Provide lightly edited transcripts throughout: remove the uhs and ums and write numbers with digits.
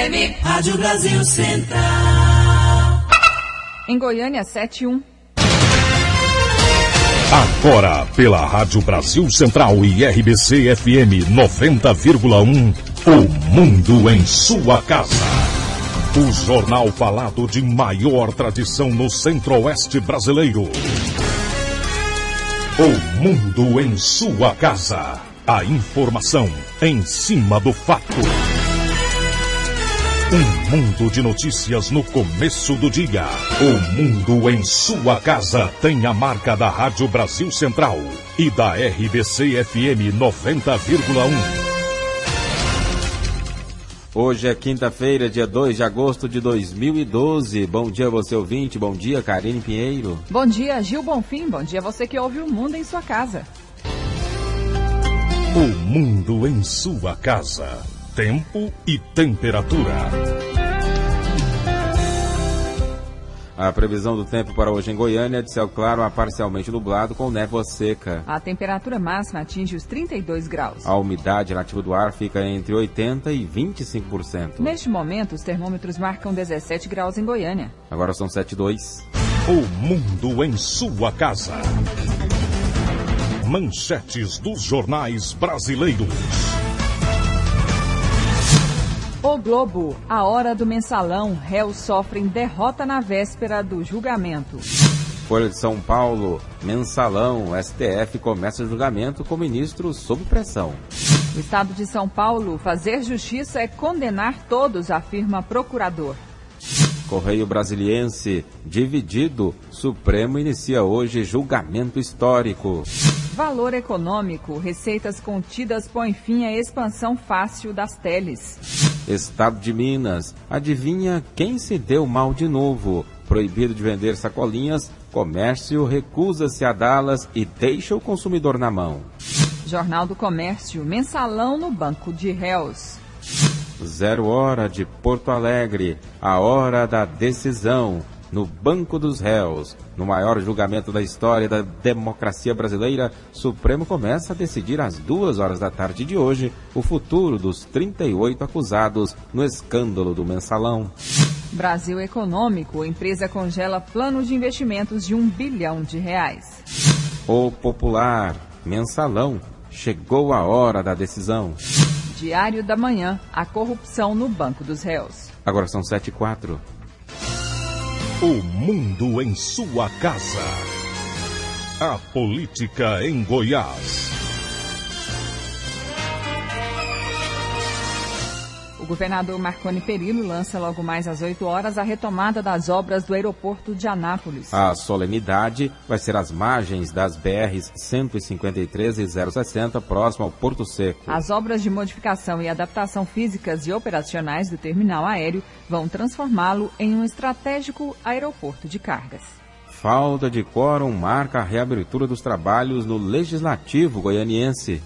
FM, Rádio Brasil Central. Em Goiânia, 7-1. Agora, pela Rádio Brasil Central e RBC FM 90,1, o Mundo em sua casa. O jornal falado de maior tradição no Centro-Oeste brasileiro. O Mundo em sua casa. A informação em cima do fato. Um mundo de notícias no começo do dia. O Mundo em sua casa tem a marca da Rádio Brasil Central e da RBC FM 90,1. Hoje é quinta-feira, dia 2 de agosto de 2012. Bom dia você ouvinte, bom dia Karine Pinheiro. Bom dia Gil Bonfim, bom dia você que ouve o Mundo em sua casa. O Mundo em sua casa. Tempo e temperatura. A previsão do tempo para hoje em Goiânia é de céu claro a parcialmente nublado com névoa seca. A temperatura máxima atinge os 32 graus. A umidade relativa do ar fica entre 80% e 25%. Neste momento, os termômetros marcam 17 graus em Goiânia. Agora são 7:02. O Mundo em sua casa. Manchetes dos jornais brasileiros. O Globo, a hora do mensalão, réus sofrem derrota na véspera do julgamento. Folha de São Paulo, mensalão, STF começa o julgamento com ministro sob pressão. O estado de São Paulo, fazer justiça é condenar todos, afirma procurador. Correio Brasiliense, dividido, Supremo inicia hoje julgamento histórico. Valor econômico, receitas contidas põem fim à expansão fácil das teles. Estado de Minas, adivinha quem se deu mal de novo? Proibido de vender sacolinhas, comércio recusa-se a dá-las e deixa o consumidor na mão. Jornal do Comércio, mensalão no banco de réus. 0 hora de Porto Alegre, a hora da decisão. No Banco dos Réus, no maior julgamento da história da democracia brasileira, Supremo começa a decidir às 2 horas da tarde de hoje o futuro dos 38 acusados no escândalo do mensalão. Brasil Econômico, empresa congela plano de investimentos de R$1 bilhão. O Popular, mensalão, chegou a hora da decisão. Diário da Manhã, a corrupção no Banco dos Réus. Agora são 7:04. O Mundo em sua casa. A política em Goiás. O governador Marconi Perillo lança logo mais às 8 horas a retomada das obras do aeroporto de Anápolis. A solenidade vai ser às margens das BRs 153 e 060, próximo ao Porto Seco. As obras de modificação e adaptação físicas e operacionais do terminal aéreo vão transformá-lo em um estratégico aeroporto de cargas. Falta de quórum marca a reabertura dos trabalhos no Legislativo goianiense.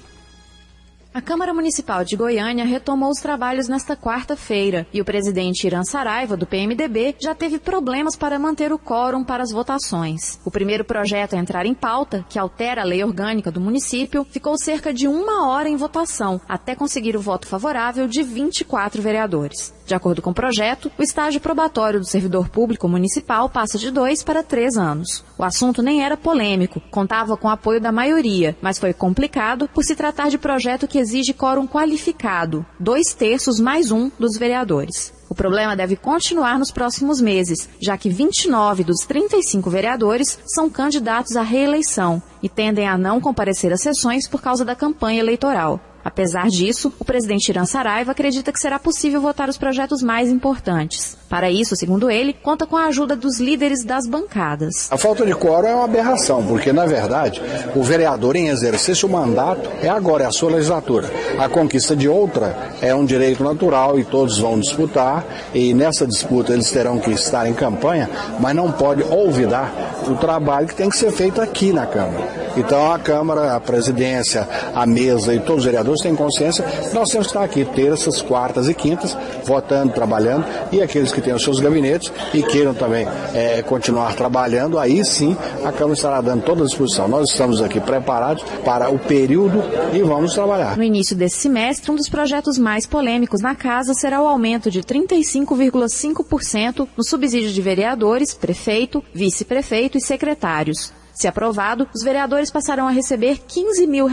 A Câmara Municipal de Goiânia retomou os trabalhos nesta quarta-feira e o presidente Irã Saraiva, do PMDB, já teve problemas para manter o quórum para as votações. O primeiro projeto a entrar em pauta, que altera a lei orgânica do município, ficou cerca de 1 hora em votação, até conseguir o voto favorável de 24 vereadores. De acordo com o projeto, o estágio probatório do servidor público municipal passa de 2 para 3 anos. O assunto nem era polêmico, contava com o apoio da maioria, mas foi complicado por se tratar de projeto que exige quórum qualificado, 2/3 mais 1 dos vereadores. O problema deve continuar nos próximos meses, já que 29 dos 35 vereadores são candidatos à reeleição e tendem a não comparecer às sessões por causa da campanha eleitoral. Apesar disso, o presidente Irã Saraiva acredita que será possível votar os projetos mais importantes. Para isso, segundo ele, conta com a ajuda dos líderes das bancadas. A falta de quórum é uma aberração, porque, na verdade, o vereador em exercício o mandato é agora, é a sua legislatura. A conquista de outra é um direito natural e todos vão disputar, e nessa disputa eles terão que estar em campanha, mas não pode olvidar o trabalho que tem que ser feito aqui na Câmara. Então a Câmara, a presidência, a mesa e todos os vereadores têm consciência que nós temos que estar aqui terças, quartas e quintas, votando, trabalhando, e aqueles que têm os seus gabinetes e queiram também continuar trabalhando, aí sim a Câmara estará dando toda a disposição. Nós estamos aqui preparados para o período e vamos trabalhar. No início desse semestre, um dos projetos mais polêmicos na Casa será o aumento de 35,5% no subsídio de vereadores, prefeito, vice-prefeito e secretários. Se aprovado, os vereadores passarão a receber R$15 mil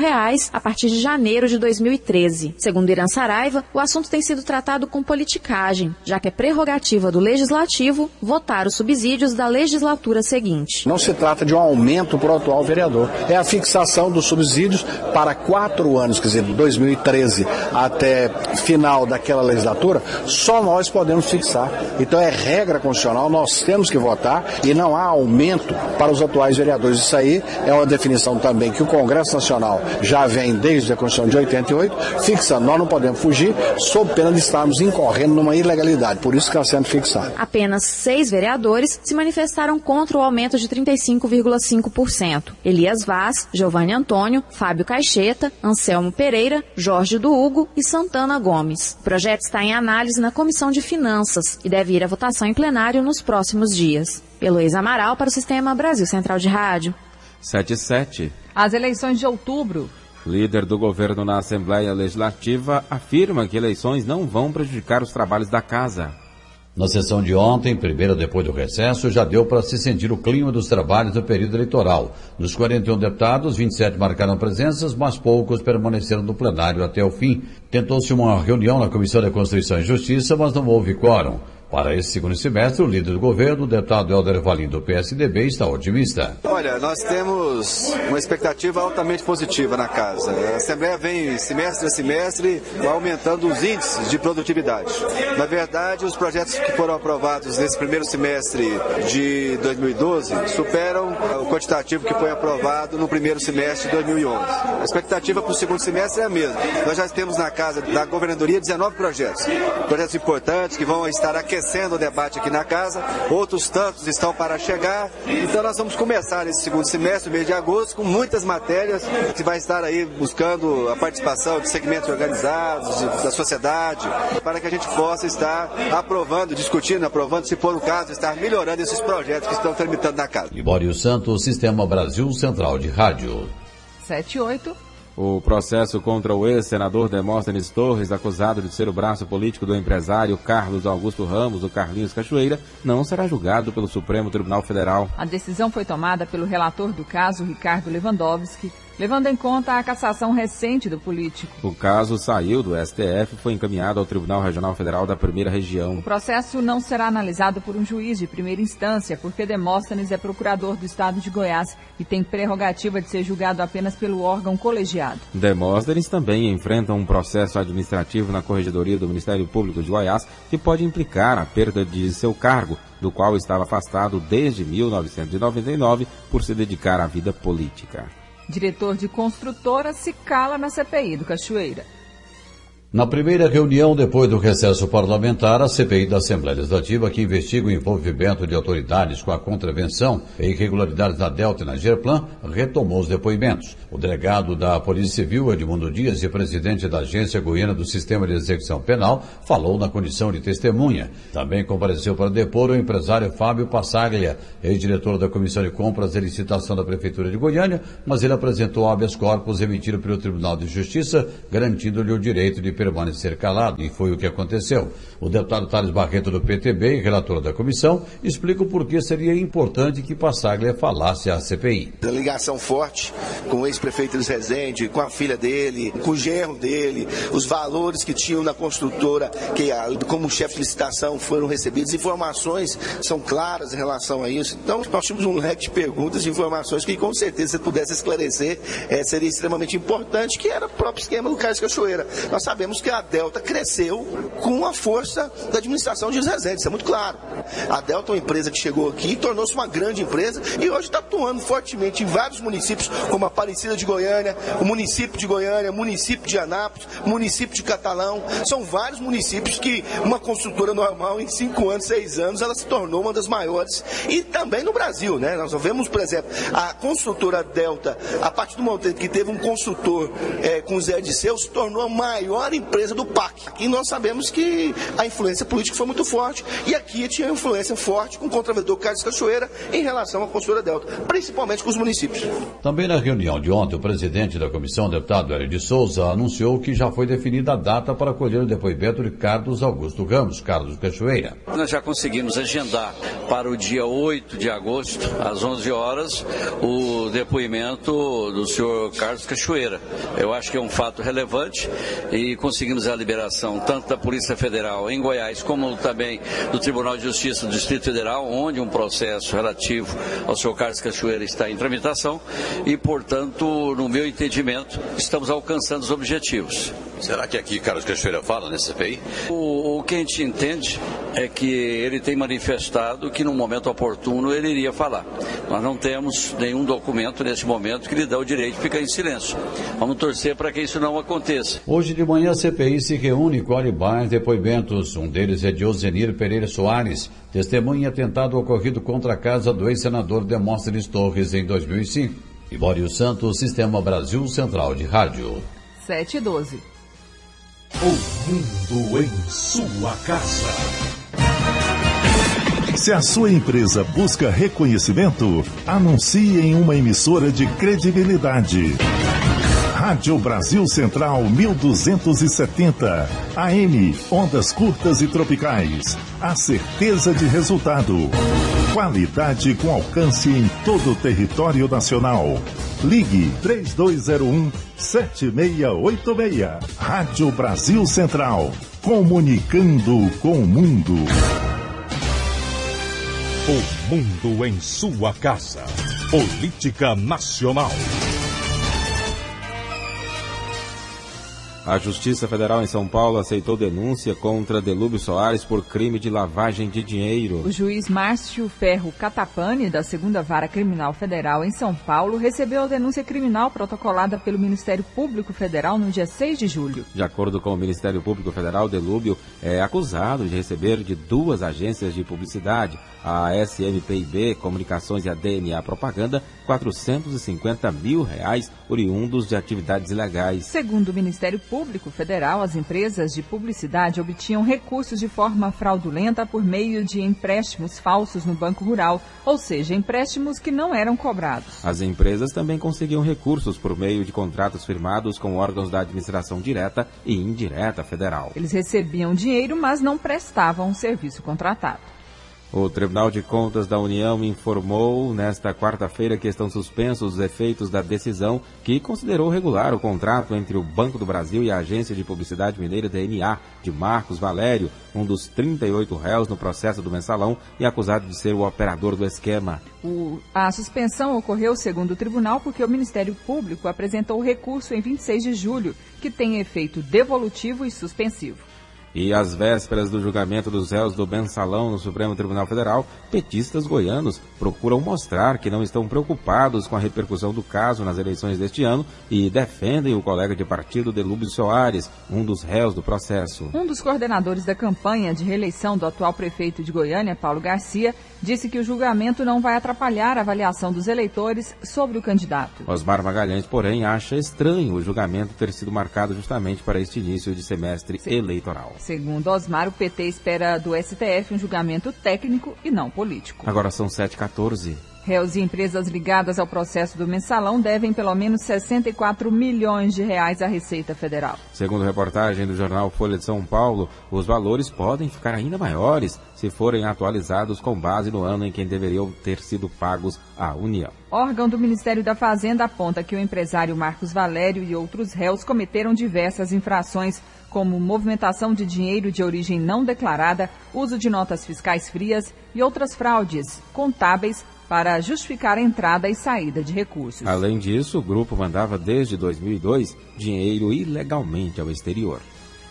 a partir de janeiro de 2013. Segundo Irã Saraiva, o assunto tem sido tratado com politicagem, já que é prerrogativa do Legislativo votar os subsídios da legislatura seguinte. Não se trata de um aumento para o atual vereador, é a fixação dos subsídios para 4 anos, quer dizer, de 2013 até final daquela legislatura, só nós podemos fixar. Então é regra constitucional, nós temos que votar e não há aumento para os atuais vereadores. Isso aí é uma definição também que o Congresso Nacional já vem desde a Constituição de 88, fixando. Nós não podemos fugir, sob pena de estarmos incorrendo numa ilegalidade, por isso que está sendo fixado. Apenas 6 vereadores se manifestaram contra o aumento de 35,5%. Elias Vaz, Giovanni Antônio, Fábio Caixeta, Anselmo Pereira, Jorge do Hugo e Santana Gomes. O projeto está em análise na Comissão de Finanças e deve ir à votação em plenário nos próximos dias. Heloísa Amaral para o Sistema Brasil Central de Rádio. 7:07. As eleições de outubro. Líder do governo na Assembleia Legislativa afirma que eleições não vão prejudicar os trabalhos da Casa. Na sessão de ontem, primeira depois do recesso, já deu para se sentir o clima dos trabalhos do período eleitoral. Dos 41 deputados, 27 marcaram presenças, mas poucos permaneceram no plenário até o fim. Tentou-se uma reunião na Comissão da Constituição e Justiça, mas não houve quórum. Para esse segundo semestre, o líder do governo, o deputado Helder Valim, do PSDB, está otimista. Olha, nós temos uma expectativa altamente positiva na Casa. A Assembleia vem semestre a semestre aumentando os índices de produtividade. Na verdade, os projetos que foram aprovados nesse primeiro semestre de 2012 superam o quantitativo que foi aprovado no primeiro semestre de 2011. A expectativa para o segundo semestre é a mesma. Nós já temos na Casa da Governadoria 19 projetos importantes que vão estar aquecendo o debate aqui na Casa, outros tantos estão para chegar, então nós vamos começar esse segundo semestre, mês de agosto, com muitas matérias que vai estar aí buscando a participação de segmentos organizados, da sociedade, para que a gente possa estar aprovando, discutindo, aprovando, se for o caso, estar melhorando esses projetos que estão tramitando na Casa. Libório Santos, Sistema Brasil Central de Rádio. 7:08. O processo contra o ex-senador Demóstenes Torres, acusado de ser o braço político do empresário Carlos Augusto Ramos, o Carlinhos Cachoeira, não será julgado pelo Supremo Tribunal Federal. A decisão foi tomada pelo relator do caso, Ricardo Lewandowski, levando em conta a cassação recente do político. O caso saiu do STF e foi encaminhado ao Tribunal Regional Federal da Primeira Região. O processo não será analisado por um juiz de primeira instância, porque Demóstenes é procurador do estado de Goiás e tem prerrogativa de ser julgado apenas pelo órgão colegiado. Demóstenes também enfrenta um processo administrativo na Corregedoria do Ministério Público de Goiás que pode implicar a perda de seu cargo, do qual estava afastado desde 1999 por se dedicar à vida política. Diretor de construtora se cala na CPI do Cachoeira. Na primeira reunião, depois do recesso parlamentar, a CPI da Assembleia Legislativa, que investiga o envolvimento de autoridades com a contravenção e irregularidades na Delta e na Gerplan, retomou os depoimentos. O delegado da Polícia Civil, Edmundo Dias, e presidente da Agência Goiana do Sistema de Execução Penal, falou na condição de testemunha. Também compareceu para depor o empresário Fábio Passaglia, ex-diretor da Comissão de Compras e Licitação da Prefeitura de Goiânia, mas ele apresentou habeas corpus emitido pelo Tribunal de Justiça, garantindo-lhe o direito de permanecer calado, e foi o que aconteceu. O deputado Thales Barreto, do PTB, e relator da comissão, explica o porquê seria importante que Passaglia falasse à CPI. A ligação forte com o ex-prefeito Elis Rezende, com a filha dele, com o genro dele, os valores que tinham na construtora, que como chefe de licitação foram recebidos, informações são claras em relação a isso. Então, nós tínhamos um leque de perguntas e informações que, com certeza, se pudesse esclarecer, seria extremamente importante, que era o próprio esquema do Carlos Cachoeira. Nós sabemos sabemos que a Delta cresceu com a força da administração de Rezende, isso é muito claro. A Delta é uma empresa que chegou aqui e tornou-se uma grande empresa e hoje está atuando fortemente em vários municípios, como a Aparecida de Goiânia, o município de Goiânia, município de Anápolis, município de Catalão. São vários municípios que uma construtora normal, em 5 anos, 6 anos, ela se tornou uma das maiores. E também no Brasil, né? Nós vemos, por exemplo, a construtora Delta, a partir do momento que teve um construtor com Zé Disseu, se tornou a maior empresa do PAC. E nós sabemos que a influência política foi muito forte. E aqui tinha influência forte com o contraventor Carlos Cachoeira em relação à construtora Delta, principalmente com os municípios. Também na reunião de ontem, o presidente da comissão, deputado Hélio de Souza, anunciou que já foi definida a data para colher o depoimento de Carlos Augusto Ramos, Carlos Cachoeira. Nós já conseguimos agendar para o dia 8 de agosto, às 11 horas, o depoimento do senhor Carlos Cachoeira. Eu acho que é um fato relevante e conseguimos a liberação tanto da Polícia Federal em Goiás, como também do Tribunal de Justiça do Distrito Federal, onde um processo relativo ao senhor Carlos Cachoeira está em tramitação e, portanto, no meu entendimento, estamos alcançando os objetivos. Será que aqui Carlos Cachoeira fala nesse CPI? O que a gente entende é que ele tem manifestado que no momento oportuno ele iria falar. Nós não temos nenhum documento nesse momento que lhe dá o direito de ficar em silêncio. Vamos torcer para que isso não aconteça. Hoje de manhã a CPI se reúne e colhe mais depoimentos. Um deles é de Ozenir Pereira Soares, testemunha em atentado ocorrido contra a casa do ex-senador Demóstenes Torres em 2005. Ibório Santos, Sistema Brasil Central de Rádio. 7h12. O mundo em sua casa. Se a sua empresa busca reconhecimento, anuncie em uma emissora de credibilidade. Rádio Brasil Central 1270, AM, ondas curtas e tropicais. A certeza de resultado. Qualidade com alcance em todo o território nacional. Ligue 3201-7686. Rádio Brasil Central. Comunicando com o mundo. O mundo em sua casa. Política Nacional. A Justiça Federal em São Paulo aceitou denúncia contra Delúbio Soares por crime de lavagem de dinheiro. O juiz Márcio Ferro Catapani, da 2ª Vara Criminal Federal em São Paulo, recebeu a denúncia criminal protocolada pelo Ministério Público Federal no dia 6 de julho. De acordo com o Ministério Público Federal, Delúbio é acusado de receber de 2 agências de publicidade, a SMPIB Comunicações e a DNA Propaganda, R$450 mil oriundos de atividades ilegais. Segundo o Ministério Público Federal, as empresas de publicidade obtinham recursos de forma fraudulenta por meio de empréstimos falsos no Banco Rural, ou seja, empréstimos que não eram cobrados. As empresas também conseguiam recursos por meio de contratos firmados com órgãos da administração direta e indireta federal. Eles recebiam dinheiro, mas não prestavam o serviço contratado. O Tribunal de Contas da União informou nesta quarta-feira que estão suspensos os efeitos da decisão que considerou regular o contrato entre o Banco do Brasil e a Agência de Publicidade Mineira DNA de Marcos Valério, um dos 38 réus no processo do Mensalão e acusado de ser o operador do esquema. A suspensão ocorreu, segundo o tribunal, porque o Ministério Público apresentou o recurso em 26 de julho, que tem efeito devolutivo e suspensivo. E às vésperas do julgamento dos réus do Mensalão no Supremo Tribunal Federal, petistas goianos procuram mostrar que não estão preocupados com a repercussão do caso nas eleições deste ano e defendem o colega de partido Delúbio Soares, um dos réus do processo. Um dos coordenadores da campanha de reeleição do atual prefeito de Goiânia, Paulo Garcia, disse que o julgamento não vai atrapalhar a avaliação dos eleitores sobre o candidato. Osmar Magalhães, porém, acha estranho o julgamento ter sido marcado justamente para este início de semestre eleitoral. Segundo Osmar, o PT espera do STF um julgamento técnico e não político. Agora são 7h14. Réus e empresas ligadas ao processo do Mensalão devem pelo menos 64 milhões de reais à Receita Federal. Segundo reportagem do jornal Folha de São Paulo, os valores podem ficar ainda maiores se forem atualizados com base no ano em que deveriam ter sido pagos à União. Órgão do Ministério da Fazenda aponta que o empresário Marcos Valério e outros réus cometeram diversas infrações, como movimentação de dinheiro de origem não declarada, uso de notas fiscais frias e outras fraudes contábeis para justificar a entrada e saída de recursos. Além disso, o grupo mandava desde 2002 dinheiro ilegalmente ao exterior.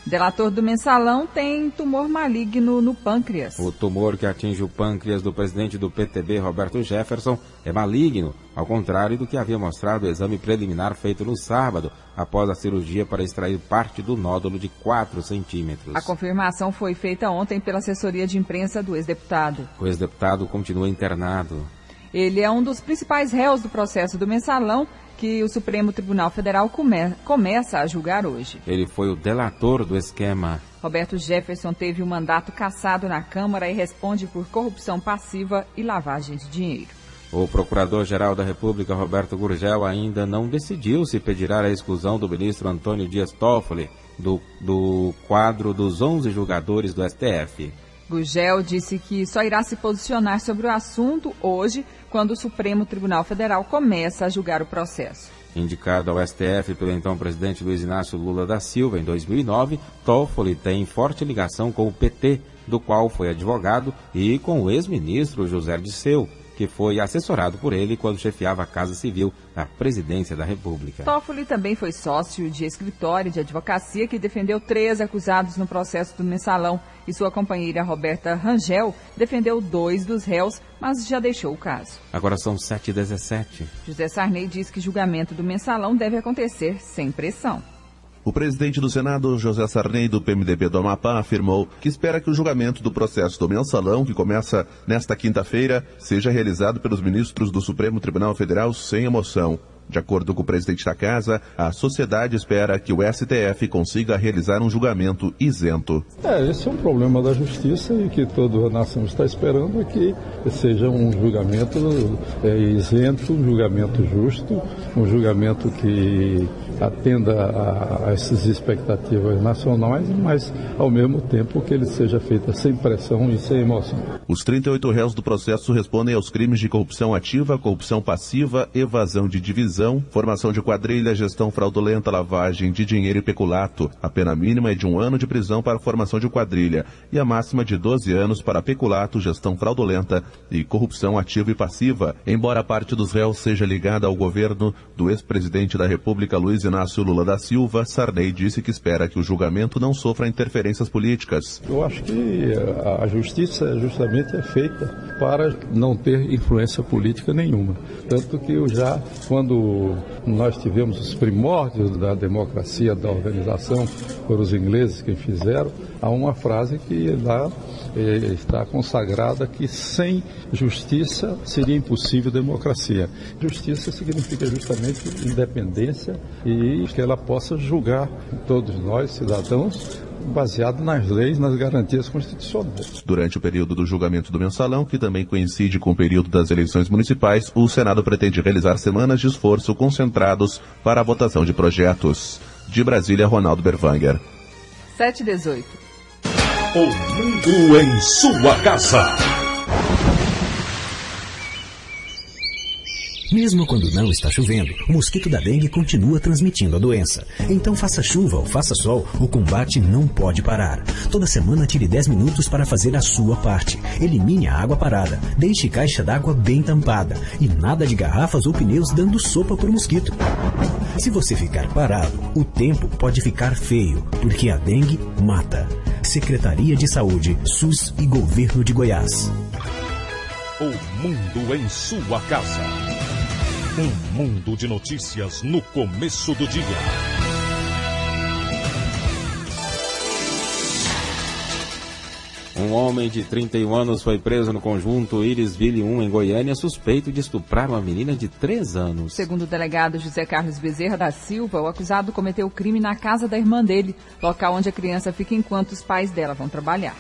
Delator do Mensalão tem tumor maligno no pâncreas. O tumor que atinge o pâncreas do presidente do PTB, Roberto Jefferson, é maligno, ao contrário do que havia mostrado o exame preliminar feito no sábado, após a cirurgia para extrair parte do nódulo de 4 centímetros. A confirmação foi feita ontem pela assessoria de imprensa do ex-deputado. O ex-deputado continua internado. Ele é um dos principais réus do processo do Mensalão, que o Supremo Tribunal Federal começa a julgar hoje. Ele foi o delator do esquema. Roberto Jefferson teve o mandato cassado na Câmara e responde por corrupção passiva e lavagem de dinheiro. O Procurador-Geral da República, Roberto Gurgel, ainda não decidiu se pedirá a exclusão do ministro Antônio Dias Toffoli do quadro dos 11 julgadores do STF. Gurgel disse que só irá se posicionar sobre o assunto hoje, quando o Supremo Tribunal Federal começa a julgar o processo. Indicado ao STF pelo então presidente Luiz Inácio Lula da Silva em 2009, Toffoli tem forte ligação com o PT, do qual foi advogado, e com o ex-ministro José Dirceu, que foi assessorado por ele quando chefiava a Casa Civil da Presidência da República. Toffoli também foi sócio de escritório de advocacia que defendeu 3 acusados no processo do Mensalão e sua companheira Roberta Rangel defendeu 2 dos réus, mas já deixou o caso. Agora são 7h17. José Sarney diz que julgamento do Mensalão deve acontecer sem pressão. O presidente do Senado, José Sarney, do PMDB do Amapá, afirmou que espera que o julgamento do processo do Mensalão, que começa nesta quinta-feira, seja realizado pelos ministros do Supremo Tribunal Federal sem emoção. De acordo com o presidente da Casa, a sociedade espera que o STF consiga realizar um julgamento isento. Esse é um problema da justiça e que toda a nação está esperando é que seja um julgamento isento, um julgamento justo, um julgamento que atenda a essas expectativas nacionais, mas ao mesmo tempo que ele seja feito sem pressão e sem emoção. Os 38 réus do processo respondem aos crimes de corrupção ativa, corrupção passiva, evasão de divisão, formação de quadrilha, gestão fraudulenta, lavagem de dinheiro e peculato. A pena mínima é de 1 ano de prisão para formação de quadrilha e a máxima de 12 anos para peculato, gestão fraudulenta e corrupção ativa e passiva. Embora parte dos réus seja ligada ao governo do ex-presidente da República, Luiz Inácio Lula da Silva, Sarney disse que espera que o julgamento não sofra interferências políticas. Eu acho que a justiça justamente é feita para não ter influência política nenhuma. Tanto que quando nós tivemos os primórdios da democracia, da organização, foram os ingleses quem fizeram, há uma frase que lá está consagrada que sem justiça seria impossível democracia. Justiça significa justamente independência e que ela possa julgar todos nós, cidadãos, baseado nas leis, nas garantias constitucionais. Durante o período do julgamento do Mensalão, que também coincide com o período das eleições municipais, o Senado pretende realizar semanas de esforço concentrados para a votação de projetos. De Brasília, Ronaldo Berwanger. 7h18. O mundo em sua casa. Mesmo quando não está chovendo, o mosquito da dengue continua transmitindo a doença. Então faça chuva ou faça sol, o combate não pode parar. Toda semana tire 10 minutos para fazer a sua parte. Elimine a água parada, deixe caixa d'água bem tampada e nada de garrafas ou pneus dando sopa para o mosquito. Se você ficar parado, o tempo pode ficar feio, porque a dengue mata. Secretaria de Saúde, SUS e Governo de Goiás. O mundo em sua casa. Um mundo de notícias no começo do dia. Um homem de 31 anos foi preso no conjunto Irisville 1, em Goiânia, suspeito de estuprar uma menina de 3 anos. Segundo o delegado José Carlos Bezerra da Silva, o acusado cometeu o crime na casa da irmã dele, local onde a criança fica enquanto os pais dela vão trabalhar.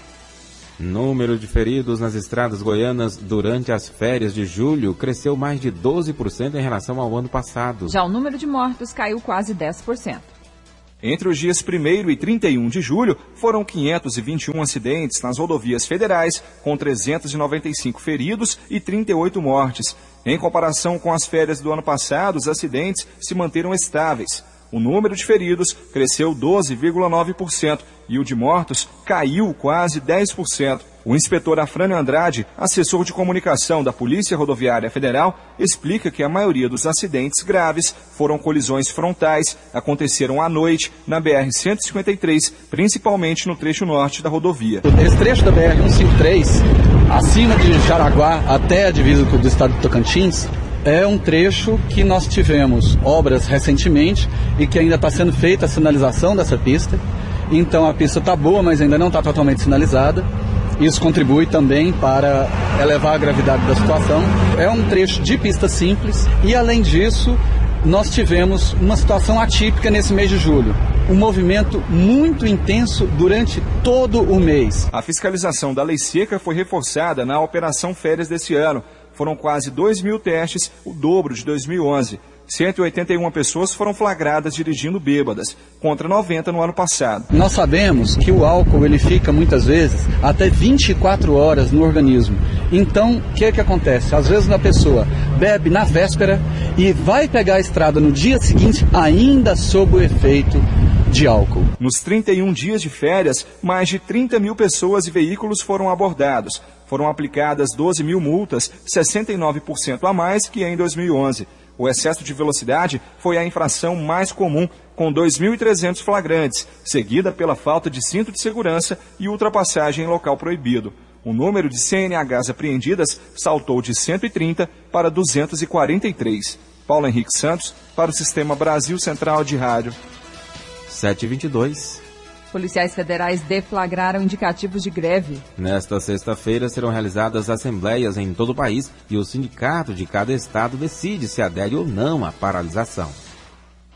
Número de feridos nas estradas goianas durante as férias de julho cresceu mais de 12% em relação ao ano passado. Já o número de mortos caiu quase 10%. Entre os dias 1º e 31 de julho, foram 521 acidentes nas rodovias federais, com 395 feridos e 38 mortes. Em comparação com as férias do ano passado, os acidentes se manteram estáveis. O número de feridos cresceu 12,9% e o de mortos caiu quase 10%. O inspetor Afrânio Andrade, assessor de comunicação da Polícia Rodoviária Federal, explica que a maioria dos acidentes graves foram colisões frontais, aconteceram à noite na BR-153, principalmente no trecho norte da rodovia. Esse trecho da BR-153, acima de Jaraguá até a divisa do estado de Tocantins, é um trecho que nós tivemos obras recentemente e que ainda está sendo feita a sinalização dessa pista. Então a pista está boa, mas ainda não está totalmente sinalizada. Isso contribui também para elevar a gravidade da situação. É um trecho de pista simples e, além disso, nós tivemos uma situação atípica nesse mês de julho. Um movimento muito intenso durante todo o mês. A fiscalização da lei seca foi reforçada na Operação Férias desse ano. Foram quase 2.000 testes, o dobro de 2011. 181 pessoas foram flagradas dirigindo bêbadas, contra 90 no ano passado. Nós sabemos que o álcool ele fica muitas vezes até 24 horas no organismo. Então, o que acontece? Às vezes a pessoa bebe na véspera e vai pegar a estrada no dia seguinte ainda sob o efeito de álcool. Nos 31 dias de férias, mais de 30 mil pessoas e veículos foram abordados. Foram aplicadas 12 mil multas, 69% a mais que em 2011. O excesso de velocidade foi a infração mais comum, com 2.300 flagrantes, seguida pela falta de cinto de segurança e ultrapassagem em local proibido. O número de CNHs apreendidas saltou de 130 para 243. Paulo Henrique Santos, para o Sistema Brasil Central de Rádio. 7h22. Policiais federais deflagraram indicativos de greve. Nesta sexta-feira serão realizadas assembleias em todo o país e o sindicato de cada estado decide se adere ou não à paralisação.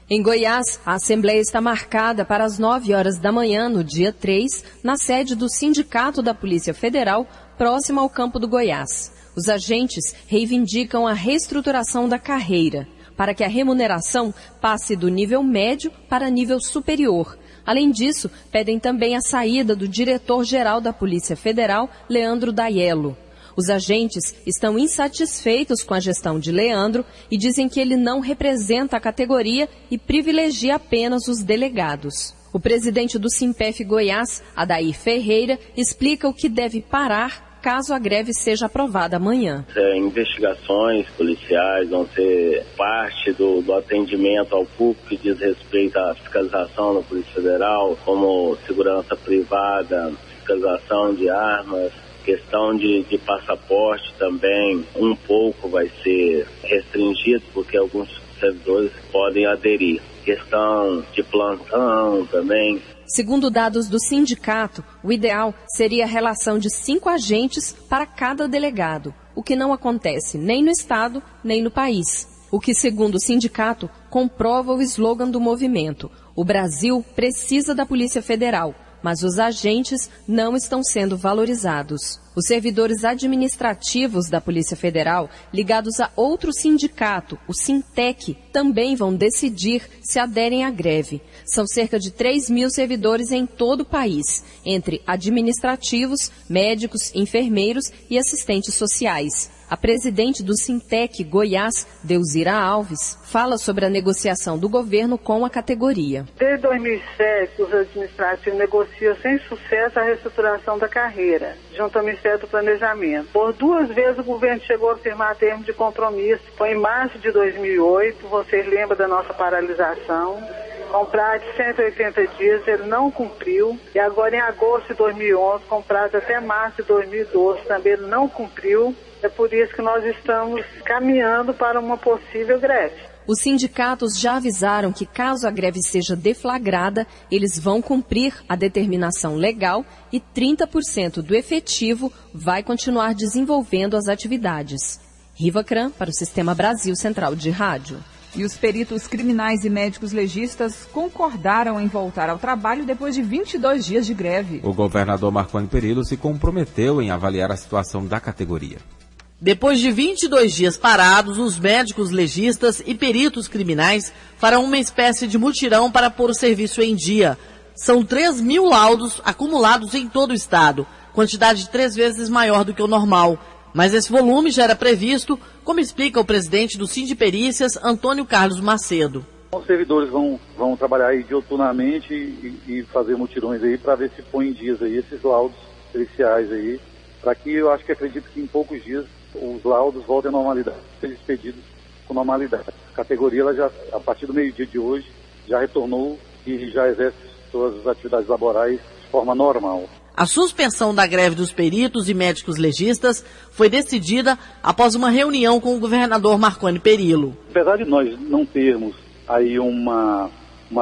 Em Goiás, a assembleia está marcada para as 9 horas da manhã, no dia 3, na sede do Sindicato da Polícia Federal, próximo ao Campo do Goiás. Os agentes reivindicam a reestruturação da carreira, para que a remuneração passe do nível médio para nível superior. Além disso, pedem também a saída do diretor-geral da Polícia Federal, Leandro Daiello. Os agentes estão insatisfeitos com a gestão de Leandro e dizem que ele não representa a categoria e privilegia apenas os delegados. O presidente do Simpef Goiás, Adair Ferreira, explica o que deve parar caso a greve seja aprovada amanhã. Investigações policiais vão ser parte do atendimento ao público que diz respeito à fiscalização da Polícia Federal, como segurança privada, fiscalização de armas, questão de passaporte também, um pouco vai ser restringido, porque alguns servidores podem aderir. Questão de plantão também. Segundo dados do sindicato, o ideal seria a relação de 5 agentes para cada delegado, o que não acontece nem no estado, nem no país. O que, segundo o sindicato, comprova o slogan do movimento: o Brasil precisa da Polícia Federal, mas os agentes não estão sendo valorizados. Os servidores administrativos da Polícia Federal, ligados a outro sindicato, o Sintec, também vão decidir se aderem à greve. São cerca de 3.000 servidores em todo o país, entre administrativos, médicos, enfermeiros e assistentes sociais. A presidente do Sintec Goiás, Deuzira Alves, fala sobre a negociação do governo com a categoria. Desde 2007, os administrativos negociam sem sucesso a reestruturação da carreira, junto ao Ministério do Planejamento. Por 2 vezes o governo chegou a firmar termo de compromisso. Foi em março de 2008, vocês lembram da nossa paralisação. Com prazo de 180 dias, ele não cumpriu. E agora em agosto de 2011, com prazo até março de 2012, também ele não cumpriu. É por isso que nós estamos caminhando para uma possível greve. Os sindicatos já avisaram que, caso a greve seja deflagrada, eles vão cumprir a determinação legal e 30% do efetivo vai continuar desenvolvendo as atividades. Riva Cran, para o Sistema Brasil Central de Rádio. E os peritos criminais e médicos legistas concordaram em voltar ao trabalho depois de 22 dias de greve. O governador Marconi Perillo se comprometeu em avaliar a situação da categoria. Depois de 22 dias parados, os médicos legistas e peritos criminais farão uma espécie de mutirão para pôr o serviço em dia. São 3.000 laudos acumulados em todo o estado, quantidade 3 vezes maior do que o normal. Mas esse volume já era previsto, como explica o presidente do Sindiperícias, Antônio Carlos Macedo. Os servidores vão trabalhar aí diuturnamente e fazer mutirões aí para ver se põe em dias aí esses laudos periciais aí, para que eu acredito que em poucos dias os laudos voltem à normalidade, sejam expedidos com normalidade. A categoria, ela já, a partir do meio-dia de hoje, já retornou e já exerce suas atividades laborais de forma normal. A suspensão da greve dos peritos e médicos legistas foi decidida após uma reunião com o governador Marconi Perillo. Apesar de nós não termos aí uma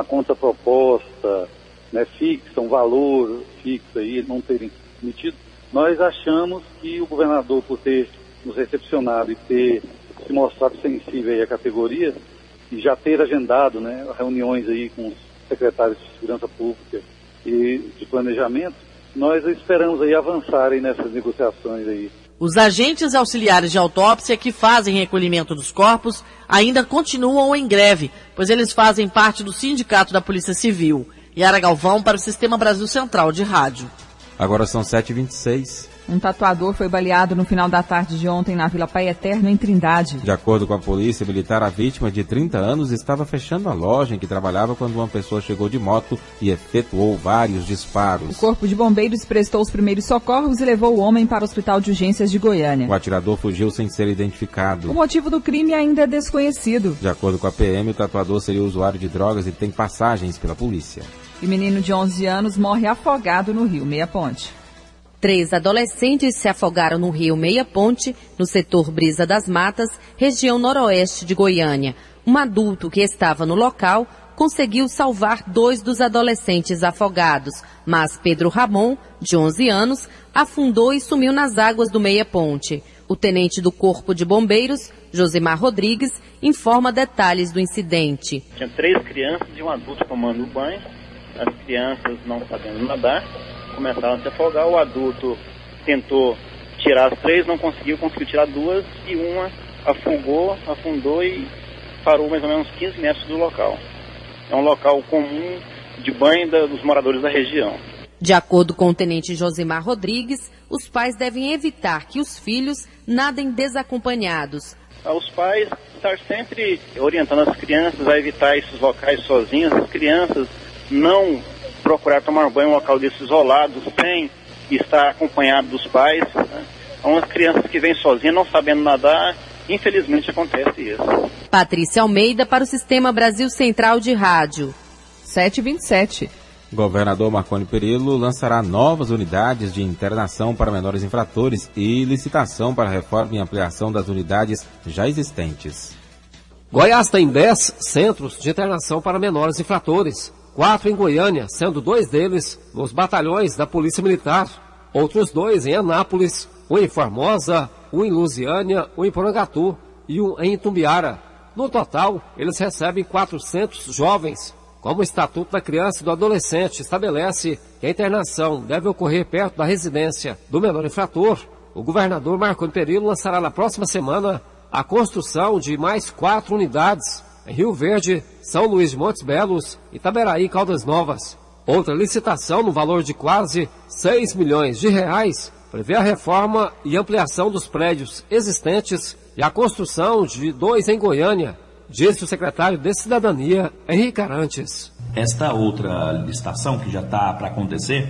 contraproposta, né, fixa, um valor fixo aí, não terem emitido, nós achamos que o governador, por ter nos recepcionado e ter se mostrado sensível aí à categoria e já ter agendado, né, reuniões aí com os secretários de Segurança Pública e de Planejamento, nós esperamos aí avançar aí nessas negociações aí. Os agentes auxiliares de autópsia que fazem recolhimento dos corpos ainda continuam em greve, pois eles fazem parte do Sindicato da Polícia Civil. Yara Galvão para o Sistema Brasil Central de Rádio. Agora são 7h26. Um tatuador foi baleado no final da tarde de ontem na Vila Pai Eterno, em Trindade. De acordo com a polícia militar, a vítima de 30 anos estava fechando a loja em que trabalhava quando uma pessoa chegou de moto e efetuou vários disparos. O Corpo de Bombeiros prestou os primeiros socorros e levou o homem para o Hospital de Urgências de Goiânia. O atirador fugiu sem ser identificado. O motivo do crime ainda é desconhecido. De acordo com a PM, o tatuador seria usuário de drogas e tem passagens pela polícia. E menino de 11 anos morre afogado no rio Meia Ponte. 3 adolescentes se afogaram no rio Meia Ponte, no setor Brisa das Matas, região noroeste de Goiânia. Um adulto que estava no local conseguiu salvar 2 dos adolescentes afogados, mas Pedro Ramon, de 11 anos, afundou e sumiu nas águas do Meia Ponte. O tenente do Corpo de Bombeiros, Josimar Rodrigues, informa detalhes do incidente. Tinha 3 crianças e um adulto tomando banho. As crianças não sabendo nadar, começaram a se afogar. O adulto tentou tirar as 3, não conseguiu tirar 2 e uma afundou e parou mais ou menos 15 metros do local. É um local comum de banho dos moradores da região. De acordo com o tenente Josimar Rodrigues, os pais devem evitar que os filhos nadem desacompanhados. Os pais estar sempre orientando as crianças a evitar esses locais sozinhas, as crianças não procurar tomar banho em um local desse isolado, sem estar acompanhado dos pais. Né? Então, as crianças que vêm sozinhas, não sabendo nadar, infelizmente acontece isso. Patrícia Almeida para o Sistema Brasil Central de Rádio. 7h27. Governador Marconi Perillo lançará novas unidades de internação para menores infratores e licitação para reforma e ampliação das unidades já existentes. Goiás tem 10 centros de internação para menores infratores. 4 em Goiânia, sendo 2 deles nos batalhões da Polícia Militar. Outros 2 em Anápolis, 1 em Formosa, 1 em Lusiânia, 1 em Porangatu e 1 em Itumbiara. No total, eles recebem 400 jovens. Como o Estatuto da Criança e do Adolescente estabelece que a internação deve ocorrer perto da residência do menor infrator, o governador Marconi Perillo lançará na próxima semana a construção de mais 4 unidades em Rio Verde, São Luís de Montes Belos, Itaberaí e Caldas Novas. Outra licitação no valor de quase 6 milhões de reais prevê a reforma e ampliação dos prédios existentes e a construção de 2 em Goiânia, disse o secretário de Cidadania, Henrique Arantes. Esta outra licitação que já está para acontecer,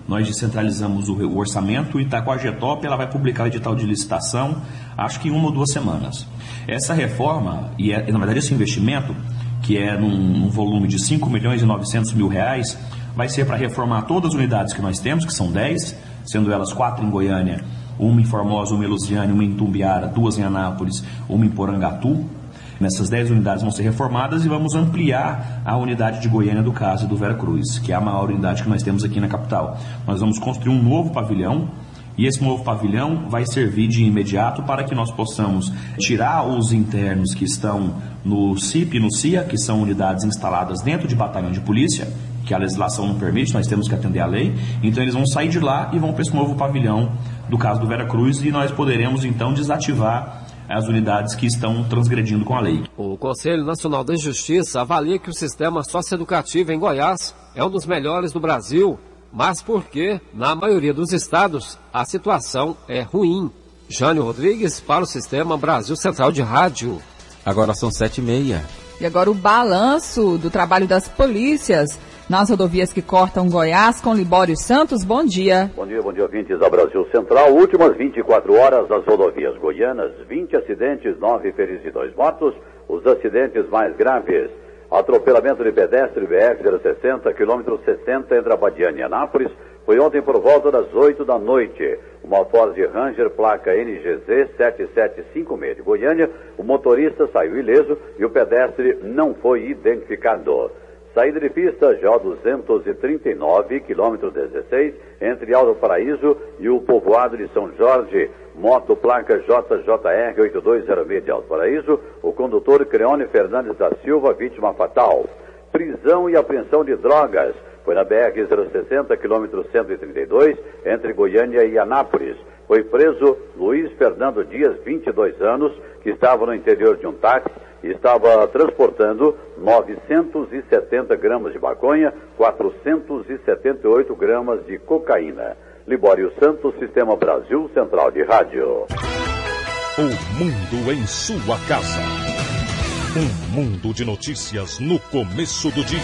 nós descentralizamos o orçamento e está com a Getop, ela vai publicar o edital de licitação, acho que em 1 ou 2 semanas. Essa reforma, na verdade esse investimento, que é num volume de 5 milhões e 900 mil reais, vai ser para reformar todas as unidades que nós temos, que são 10, sendo elas 4 em Goiânia, 1 em Formosa, 1 em Lusiânia, 1 em Itumbiara, 2 em Anápolis, 1 em Porangatu. Nessas 10 unidades vão ser reformadas e vamos ampliar a unidade de Goiânia do caso do Vera Cruz, que é a maior unidade que nós temos aqui na capital. Nós vamos construir um novo pavilhão e esse novo pavilhão vai servir de imediato para que nós possamos tirar os internos que estão no CIP e no CIA, que são unidades instaladas dentro de batalhão de polícia, que a legislação não permite, nós temos que atender à lei. Então eles vão sair de lá e vão para esse novo pavilhão do caso do Vera Cruz e nós poderemos então desativar as unidades que estão transgredindo com a lei. O Conselho Nacional de Justiça avalia que o sistema socioeducativo em Goiás é um dos melhores do Brasil, mas porque, na maioria dos estados, a situação é ruim. Jânio Rodrigues para o Sistema Brasil Central de Rádio. Agora são 7h30. E agora o balanço do trabalho das polícias nas rodovias que cortam Goiás com Libório Santos. Bom dia. Bom dia, ouvintes da Brasil Central. Últimas 24 horas nas rodovias goianas, 20 acidentes, 9 feridos e 2 mortos. Os acidentes mais graves: atropelamento de pedestre BR-060, quilômetro 60, entre Abadiânia e Anápolis. Foi ontem por volta das 8 da noite. Uma Ford Ranger, placa NGZ 7756 de Goiânia. O motorista saiu ileso e o pedestre não foi identificado. Saída de pista, J239, quilômetro 16, entre Alto Paraíso e o povoado de São Jorge. Moto placa JJR 8206 de Alto Paraíso. O condutor Creone Fernandes da Silva, vítima fatal. Prisão e apreensão de drogas. Foi na BR-060, quilômetro 132, entre Goiânia e Anápolis. Foi preso Luiz Fernando Dias, 22 anos, que estava no interior de um táxi e estava transportando 970 gramas de maconha, 478 gramas de cocaína. Libório Santos, Sistema Brasil Central de Rádio. O mundo em sua casa. Um mundo de notícias no começo do dia.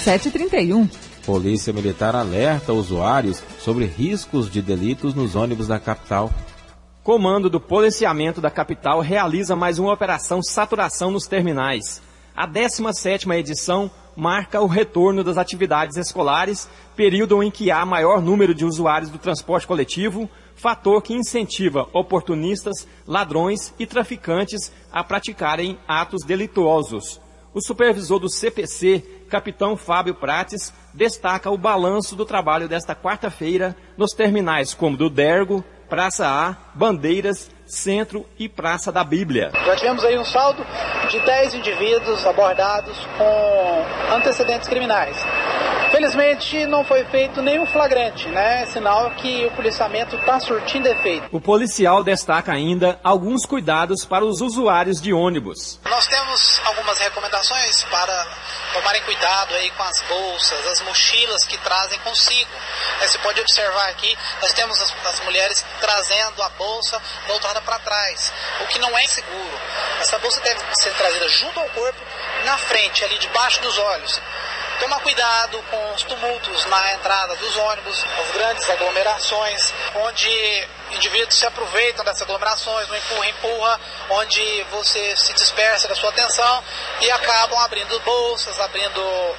(7h31). Polícia Militar alerta usuários sobre riscos de delitos nos ônibus da capital. Comando do Policiamento da Capital realiza mais uma operação saturação nos terminais. A 17ª edição marca o retorno das atividades escolares, período em que há maior número de usuários do transporte coletivo, fator que incentiva oportunistas, ladrões e traficantes a praticarem atos delituosos. O supervisor do CPC, capitão Fábio Prates, destaca o balanço do trabalho desta quarta-feira nos terminais como do Dergo, Praça A, Bandeiras, Centro e Praça da Bíblia. Já tivemos aí um saldo de 10 indivíduos abordados com antecedentes criminais. Felizmente não foi feito nenhum flagrante, né? Sinal que o policiamento está surtindo efeito. O policial destaca ainda alguns cuidados para os usuários de ônibus. Nós temos algumas recomendações para tomarem cuidado aí com as bolsas, as mochilas que trazem consigo. Você pode observar aqui, nós temos as mulheres trazendo a bolsa voltada para trás, o que não é seguro. Essa bolsa deve ser trazida junto ao corpo, na frente, ali debaixo dos olhos. Tomar cuidado com os tumultos na entrada dos ônibus, as grandes aglomerações, onde indivíduos se aproveitam dessas aglomerações, no empurra-empurra, onde você se dispersa da sua atenção e acabam abrindo bolsas,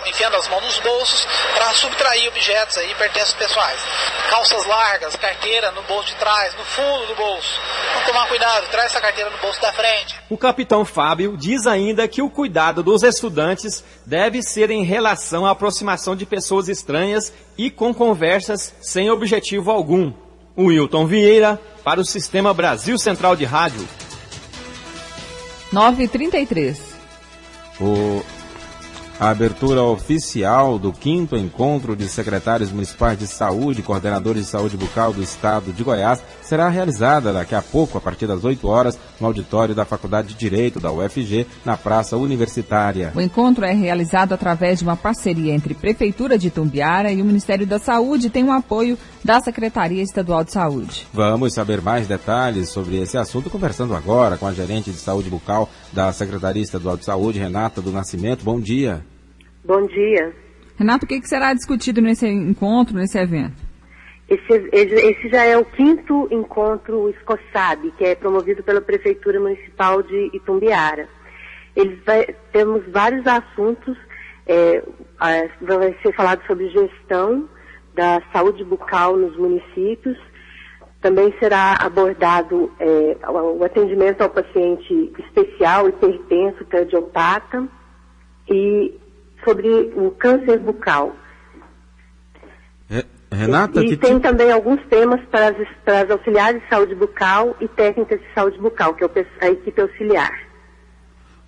enfiando as mãos nos bolsos para subtrair objetos aí, pertences pessoais. Calças largas, carteira no bolso de trás, no fundo do bolso. Vamos tomar cuidado, traz essa carteira no bolso da frente. O capitão Fábio diz ainda que o cuidado dos estudantes deve ser em relação à aproximação de pessoas estranhas e com conversas sem objetivo algum. Wilton Vieira, para o Sistema Brasil Central de Rádio. 9h33. A abertura oficial do 5º Encontro de Secretários Municipais de Saúde e Coordenadores de Saúde Bucal do Estado de Goiás será realizada daqui a pouco, a partir das 8 horas, no auditório da Faculdade de Direito da UFG, na Praça Universitária. O encontro é realizado através de uma parceria entre Prefeitura de Itumbiara e o Ministério da Saúde e tem o apoio da Secretaria Estadual de Saúde. Vamos saber mais detalhes sobre esse assunto conversando agora com a gerente de Saúde Bucal da Secretaria Estadual de Saúde, Renata do Nascimento. Bom dia. Bom dia. Renato, o que será discutido nesse encontro, nesse evento? Esse já é o 5º encontro SCOSAB, que é promovido pela Prefeitura Municipal de Itumbiara. Temos vários assuntos, vai ser falado sobre gestão da saúde bucal nos municípios. Também será abordado o atendimento ao paciente especial, hipertenso, cardiopata e sobre o câncer bucal. Renata, e tem também alguns temas para as auxiliares de saúde bucal e técnicas de saúde bucal, que é a equipe auxiliar.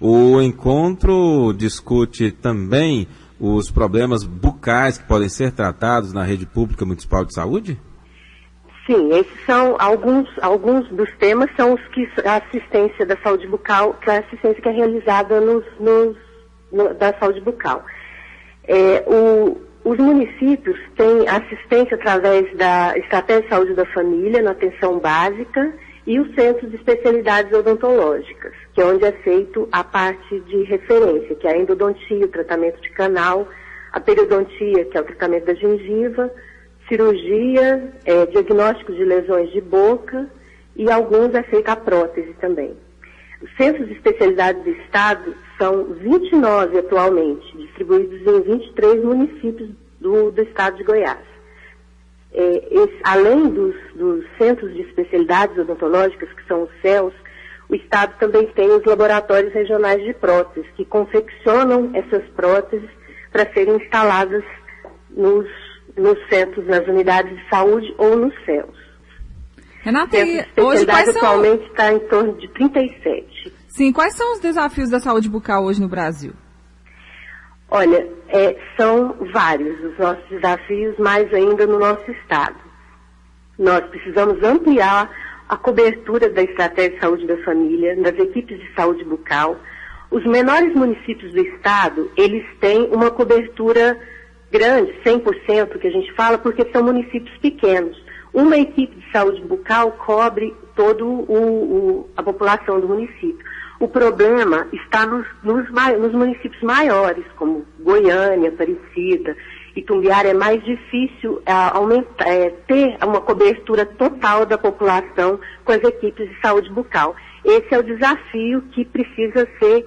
O encontro discute também os problemas bucais que podem ser tratados na rede pública municipal de saúde? Sim, esses são alguns dos temas, são os que a assistência da saúde bucal, que é a assistência que é realizada da saúde bucal. O Os municípios têm assistência através da Estratégia de Saúde da Família, na atenção básica, e os centros de especialidades odontológicas, que é onde é feito a parte de referência, que é a endodontia, o tratamento de canal, a periodontia, que é o tratamento da gengiva, cirurgia, diagnóstico de lesões de boca, e alguns é feita a prótese também. Os centros de especialidade do Estado são 29 atualmente, distribuídos em 23 municípios do Estado de Goiás. Além dos centros de especialidades odontológicas, que são os CELS, o Estado também tem os laboratórios regionais de próteses, que confeccionam essas próteses para serem instaladas nos centros, nas unidades de saúde ou nos CELS. Renata, hoje quais atualmente está em torno de 37. Sim, quais são os desafios da saúde bucal hoje no Brasil? Olha, são vários os nossos desafios, mais ainda no nosso estado. Nós precisamos ampliar a cobertura da Estratégia de Saúde da Família, das equipes de saúde bucal. Os menores municípios do estado, eles têm uma cobertura grande, 100% que a gente fala, porque são municípios pequenos. Uma equipe de saúde bucal cobre toda a população do município. O problema está nos municípios maiores, como Goiânia, Aparecida, Itumbiara. É mais difícil ter uma cobertura total da população com as equipes de saúde bucal. Esse é o desafio que precisa ser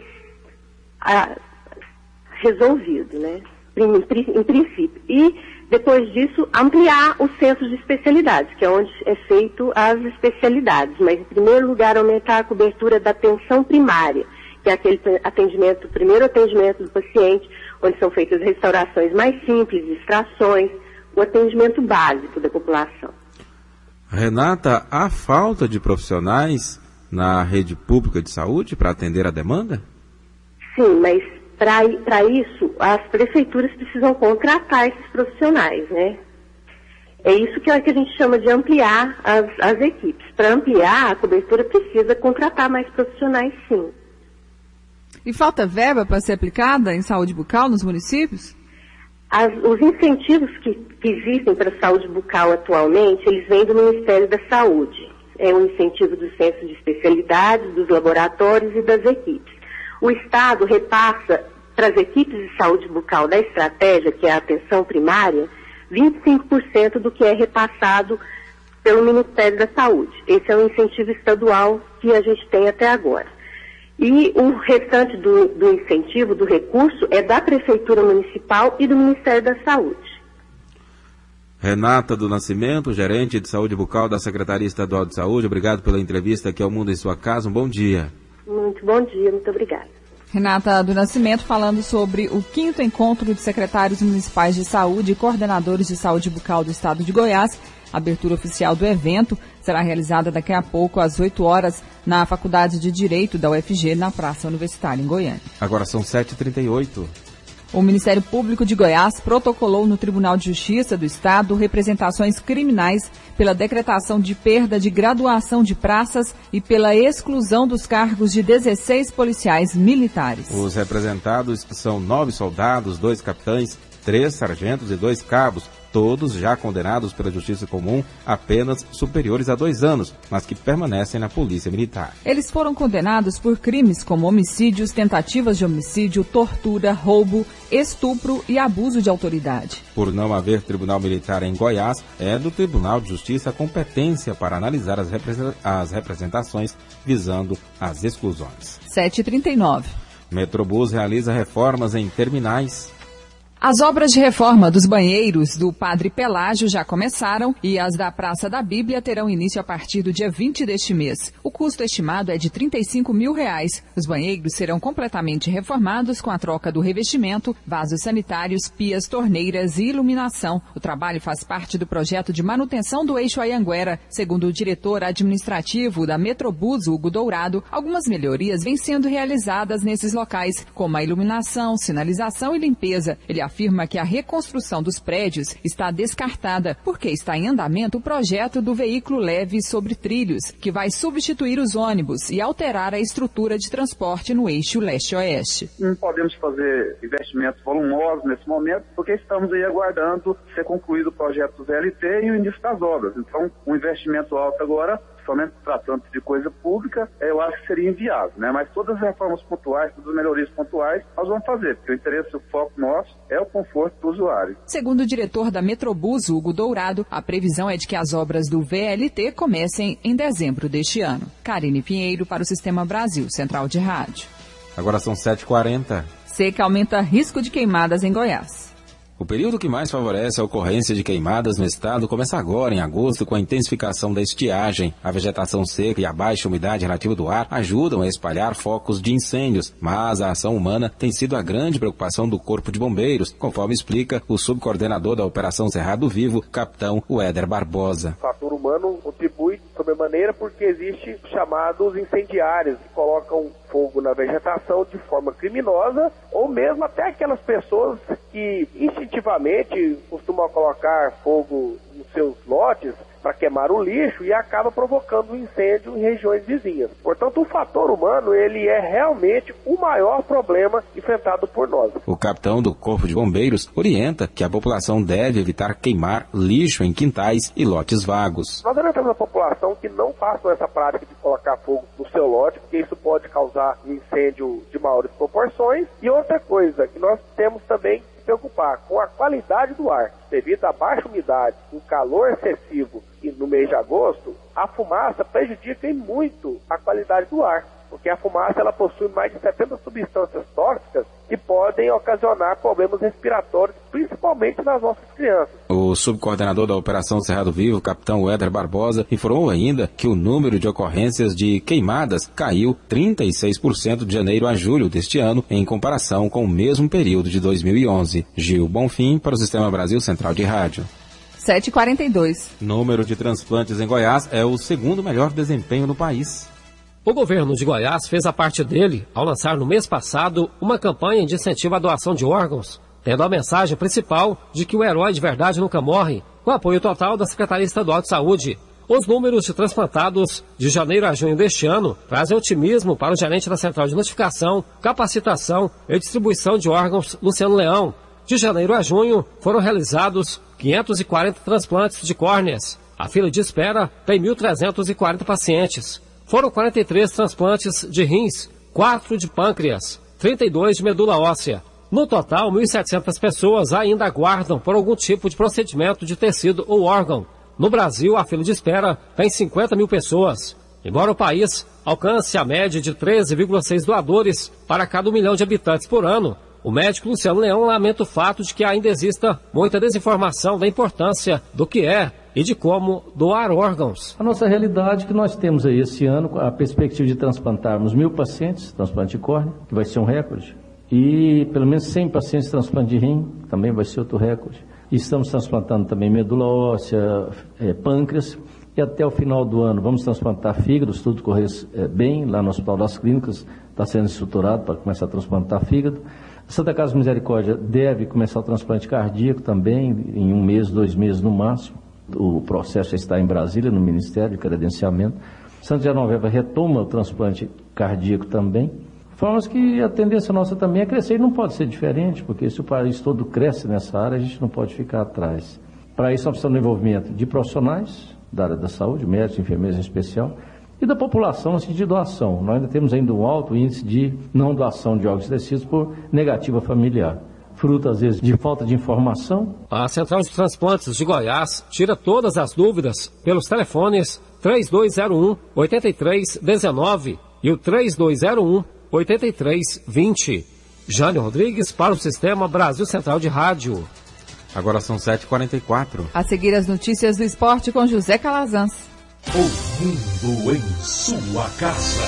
resolvido, né? Em princípio. E, depois disso, ampliar os centros de especialidades, que é onde é feito as especialidades. Mas, em primeiro lugar, aumentar a cobertura da atenção primária, que é aquele primeiro atendimento do paciente, onde são feitas restaurações mais simples, extrações, o atendimento básico da população. Renata, há falta de profissionais na rede pública de saúde para atender a demanda? Sim, mas para isso, as prefeituras precisam contratar esses profissionais, né? É isso que a gente chama de ampliar as equipes. Para ampliar a cobertura, precisa contratar mais profissionais, sim. E falta verba para ser aplicada em saúde bucal nos municípios? Os incentivos que existem para a saúde bucal atualmente, eles vêm do Ministério da Saúde. É um incentivo dos centros de especialidades, dos laboratórios e das equipes. O Estado repassa para as equipes de saúde bucal da estratégia, que é a atenção primária, 25% do que é repassado pelo Ministério da Saúde. Esse é um incentivo estadual que a gente tem até agora. E o restante do incentivo, do recurso, é da Prefeitura Municipal e do Ministério da Saúde. Renata do Nascimento, gerente de saúde bucal da Secretaria Estadual de Saúde, obrigado pela entrevista aqui ao Mundo em Sua Casa. Um bom dia. Muito bom dia, muito obrigada. Renata do Nascimento falando sobre o 5º encontro de secretários municipais de saúde e coordenadores de saúde bucal do estado de Goiás. A abertura oficial do evento será realizada daqui a pouco, às 8 horas, na Faculdade de Direito da UFG, na Praça Universitária, em Goiânia. Agora são 7h38. O Ministério Público de Goiás protocolou no Tribunal de Justiça do Estado representações criminais pela decretação de perda de graduação de praças e pela exclusão dos cargos de 16 policiais militares. Os representados são 9 soldados, 2 capitães, 3 sargentos e 2 cabos, todos já condenados pela Justiça Comum a penas superiores a 2 anos, mas que permanecem na Polícia Militar. Eles foram condenados por crimes como homicídios, tentativas de homicídio, tortura, roubo, estupro e abuso de autoridade. Por não haver tribunal militar em Goiás, é do Tribunal de Justiça a competência para analisar as representações visando as exclusões. 7h39. Metrobus realiza reformas em terminais. As obras de reforma dos banheiros do Padre Pelágio já começaram e as da Praça da Bíblia terão início a partir do dia 20 deste mês. O custo estimado é de R$35 mil. Os banheiros serão completamente reformados com a troca do revestimento, vasos sanitários, pias, torneiras e iluminação. O trabalho faz parte do projeto de manutenção do eixo Anhanguera. Segundo o diretor administrativo da Metrobus, Hugo Dourado, algumas melhorias vêm sendo realizadas nesses locais, como a iluminação, sinalização e limpeza. Ele afirma que a reconstrução dos prédios está descartada, porque está em andamento o projeto do veículo leve sobre trilhos, que vai substituir os ônibus e alterar a estrutura de transporte no eixo leste-oeste. Não podemos fazer investimentos volumosos nesse momento, porque estamos aí aguardando ser concluído o projeto do VLT e o início das obras. Então, um investimento alto agora, somente tratando de coisa pública, eu acho que seria inviável, né? Mas todas as reformas pontuais, todas as melhorias pontuais, nós vamos fazer, porque o interesse, o foco nosso é o conforto do usuário. Segundo o diretor da Metrobus, Hugo Dourado, a previsão é de que as obras do VLT comecem em dezembro deste ano. Karine Pinheiro para o Sistema Brasil, Central de Rádio. Agora são 7h40. Seca aumenta risco de queimadas em Goiás. O período que mais favorece a ocorrência de queimadas no estado começa agora, em agosto, com a intensificação da estiagem. A vegetação seca e a baixa umidade relativa do ar ajudam a espalhar focos de incêndios, mas a ação humana tem sido a grande preocupação do Corpo de Bombeiros, conforme explica o subcoordenador da Operação Cerrado Vivo, capitão Éder Barbosa. O fator humano contribui sobremaneira porque existe chamados incendiários que colocam fogo na vegetação de forma criminosa, ou mesmo até aquelas pessoas que instintivamente costumam colocar fogo nos seus lotes para queimar o lixo e acaba provocando um incêndio em regiões vizinhas. Portanto, o fator humano, ele é realmente o maior problema enfrentado por nós. O capitão do Corpo de Bombeiros orienta que a população deve evitar queimar lixo em quintais e lotes vagos. Nós orientamos a população que não façam essa prática de colocar fogo no seu lote, porque isso pode causar incêndio de maiores proporções. E outra coisa, que nós temos também que se preocupar com a qualidade do ar. Devido à baixa umidade, o calor excessivo e no mês de agosto, a fumaça prejudica em muito a qualidade do ar, porque a fumaça ela possui mais de 70 substâncias tóxicas que podem ocasionar problemas respiratórios, principalmente nas nossas crianças. O subcoordenador da Operação Cerrado Vivo, capitão Éder Barbosa, informou ainda que o número de ocorrências de queimadas caiu 36% de janeiro a julho deste ano, em comparação com o mesmo período de 2011. Gil Bonfim para o Sistema Brasil Central de Rádio. 7h42. Número de transplantes em Goiás é o segundo melhor desempenho no país. O governo de Goiás fez a parte dele ao lançar no mês passado uma campanha de incentivo à doação de órgãos, tendo a mensagem principal de que o herói de verdade nunca morre, com apoio total da Secretaria Estadual de Saúde. Os números de transplantados de janeiro a junho deste ano trazem otimismo para o gerente da Central de Notificação, Capacitação e Distribuição de Órgãos, Luciano Leão. De janeiro a junho foram realizados 540 transplantes de córneas. A fila de espera tem 1.340 pacientes. Foram 43 transplantes de rins, 4 de pâncreas, 32 de medula óssea. No total, 1.700 pessoas ainda aguardam por algum tipo de procedimento de tecido ou órgão. No Brasil, a fila de espera tem 50 mil pessoas. Embora o país alcance a média de 13,6 doadores para cada 1 milhão de habitantes por ano, o médico Luciano Leão lamenta o fato de que ainda exista muita desinformação da importância do que é e de como doar órgãos. A nossa realidade é que nós temos aí esse ano a perspectiva de transplantarmos 1.000 pacientes, transplante de córnea, que vai ser um recorde, e pelo menos 100 pacientes de transplante de rim, também vai ser outro recorde. E estamos transplantando também medula óssea, pâncreas, e até o final do ano vamos transplantar fígado, se tudo correr bem, lá no Hospital das Clínicas está sendo estruturado para começar a transplantar fígado. A Santa Casa Misericórdia deve começar o transplante cardíaco também, em 1 mês, 2 meses no máximo. O processo já está em Brasília, no Ministério de Credenciamento. Santa Genoveva retoma o transplante cardíaco também. Formas que a tendência nossa também é crescer e não pode ser diferente, porque se o país todo cresce nessa área, a gente não pode ficar atrás. Para isso, nós precisamos do envolvimento de profissionais da área da saúde, médicos, enfermeiros em especial, e da população no sentido de doação. Nós ainda temos ainda um alto índice de não doação de órgãos e tecidos por negativa familiar. Fruto, às vezes, de falta de informação. A Central de Transplantes de Goiás tira todas as dúvidas pelos telefones 3201-8319 e o 3201-8320. Jânio Rodrigues para o Sistema Brasil Central de Rádio. Agora são 7h44. A seguir as notícias do esporte com José Calazans. O mundo em sua casa.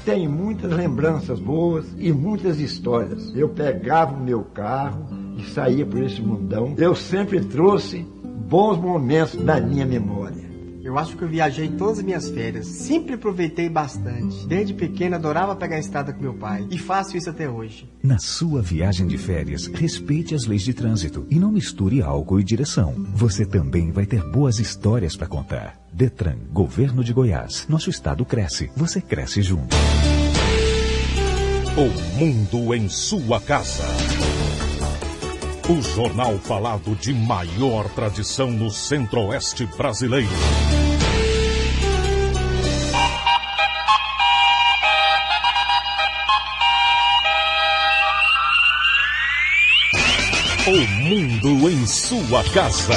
Tem muitas lembranças boas e muitas histórias. Eu pegava o meu carro e saía por esse mundão. Eu sempre trouxe bons momentos na minha memória. Eu acho que eu viajei todas as minhas férias. Sempre aproveitei bastante. Desde pequeno adorava pegar a estrada com meu pai. E faço isso até hoje. Na sua viagem de férias, respeite as leis de trânsito e não misture álcool e direção. Você também vai ter boas histórias para contar. Detran, Governo de Goiás. Nosso estado cresce. Você cresce junto. O mundo em sua casa. O jornal falado de maior tradição no Centro-Oeste brasileiro. O mundo em sua casa.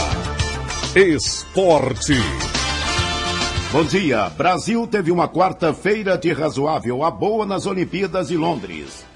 Esporte. Bom dia. Brasil teve uma quarta-feira de razoável a boa nas Olimpíadas de Londres.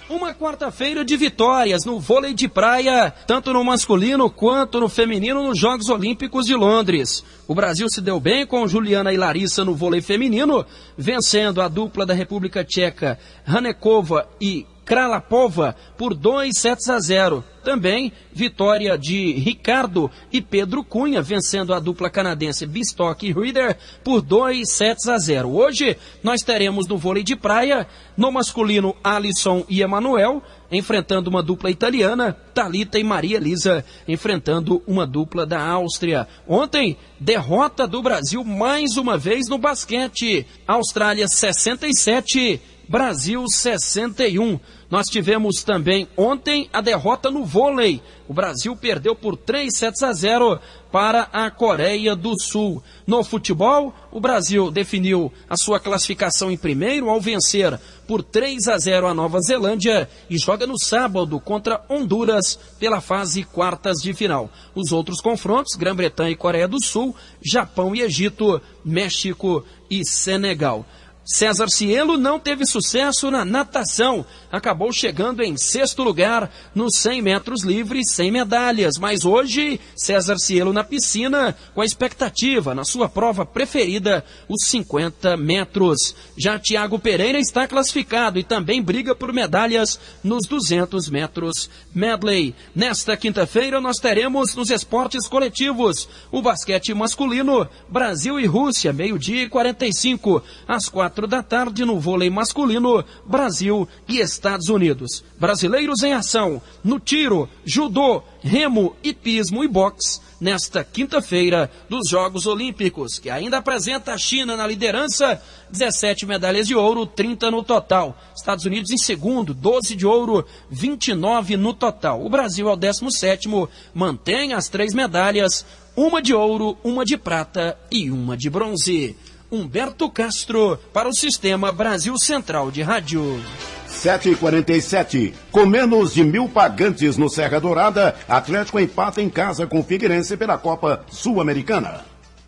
Uma quarta-feira de vitórias no vôlei de praia, tanto no masculino quanto no feminino nos Jogos Olímpicos de Londres. O Brasil se deu bem com Juliana e Larissa no vôlei feminino, vencendo a dupla da República Tcheca, Hanekova e Kralapova por 2-0. Também vitória de Ricardo e Pedro Cunha, vencendo a dupla canadense Bistock e Rieder por 2-0. Hoje nós teremos no vôlei de praia, no masculino, Alisson e Emanuel, enfrentando uma dupla italiana, Thalita e Maria Elisa, enfrentando uma dupla da Áustria. Ontem, derrota do Brasil mais uma vez no basquete. Austrália 67, Brasil 61. Nós tivemos também ontem a derrota no vôlei. O Brasil perdeu por 3-0 para a Coreia do Sul. No futebol, o Brasil definiu a sua classificação em primeiro ao vencer por 3-0 a Nova Zelândia e joga no sábado contra Honduras pela fase quartas de final. Os outros confrontos, Grã-Bretanha e Coreia do Sul, Japão e Egito, México e Senegal. César Cielo não teve sucesso na natação, acabou chegando em 6º lugar nos 100 metros livres, sem medalhas, mas hoje César Cielo na piscina com a expectativa na sua prova preferida, os 50 metros. Já Thiago Pereira está classificado e também briga por medalhas nos 200 metros medley. Nesta quinta-feira nós teremos nos esportes coletivos o basquete masculino, Brasil e Rússia, 12h45, às 4 da tarde no vôlei masculino, Brasil e Estados Unidos. Brasileiros em ação no tiro, judô, remo, hipismo e boxe nesta quinta-feira dos Jogos Olímpicos, que ainda apresenta a China na liderança, 17 medalhas de ouro, 30 no total. Estados Unidos em segundo, 12 de ouro, 29 no total. O Brasil é o 17º, mantém as 3 medalhas, uma de ouro, uma de prata e uma de bronze. Humberto Castro para o Sistema Brasil Central de Rádio. 7h47. Com menos de 1.000 pagantes no Serra Dourada, Atlético empata em casa com Figueirense pela Copa Sul-Americana.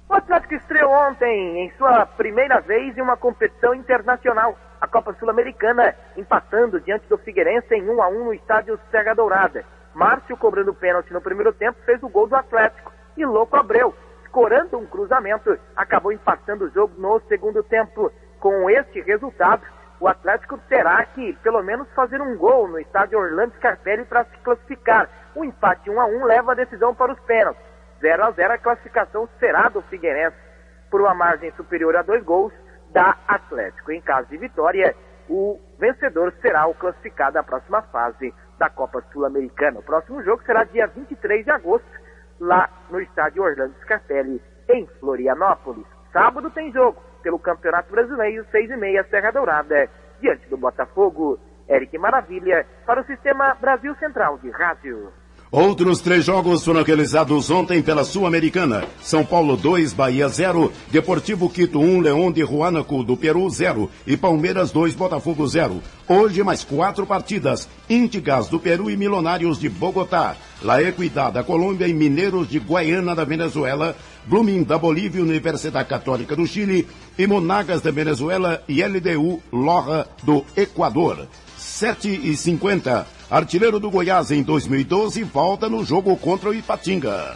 O Atlético estreou ontem em sua primeira vez em uma competição internacional, a Copa Sul-Americana, empatando diante do Figueirense em 1-1 no estádio Serra Dourada. Márcio, cobrando pênalti no primeiro tempo, fez o gol do Atlético e Louco Abreu, escorando um cruzamento, acabou empatando o jogo no segundo tempo. Com este resultado, o Atlético terá que, pelo menos, fazer um gol no estádio Orlando Scarpelli para se classificar. O empate 1-1 leva a decisão para os pênaltis. 0-0 a classificação será do Figueirense, por uma margem superior a 2 gols da Atlético. Em caso de vitória, o vencedor será o classificado à próxima fase da Copa Sul-Americana. O próximo jogo será dia 23 de agosto, lá no estádio Orlando Scarpelli, em Florianópolis. Sábado tem jogo pelo Campeonato Brasileiro, 6h30, Serra Dourada, diante do Botafogo. Eric Maravilha, para o Sistema Brasil Central de Rádio. Outros 3 jogos foram realizados ontem pela Sul-Americana. São Paulo 2, Bahia 0, Deportivo Quito 1, León de Huánuco do Peru 0 e Palmeiras 2, Botafogo 0. Hoje mais 4 partidas, Índigas do Peru e Milionários de Bogotá, La Equidad da Colômbia e Mineiros de Guaiana da Venezuela, Blooming da Bolívia e Universidade Católica do Chile e Monagas da Venezuela e LDU Loja do Equador. 7h50. Artilheiro do Goiás em 2012 volta no jogo contra o Ipatinga.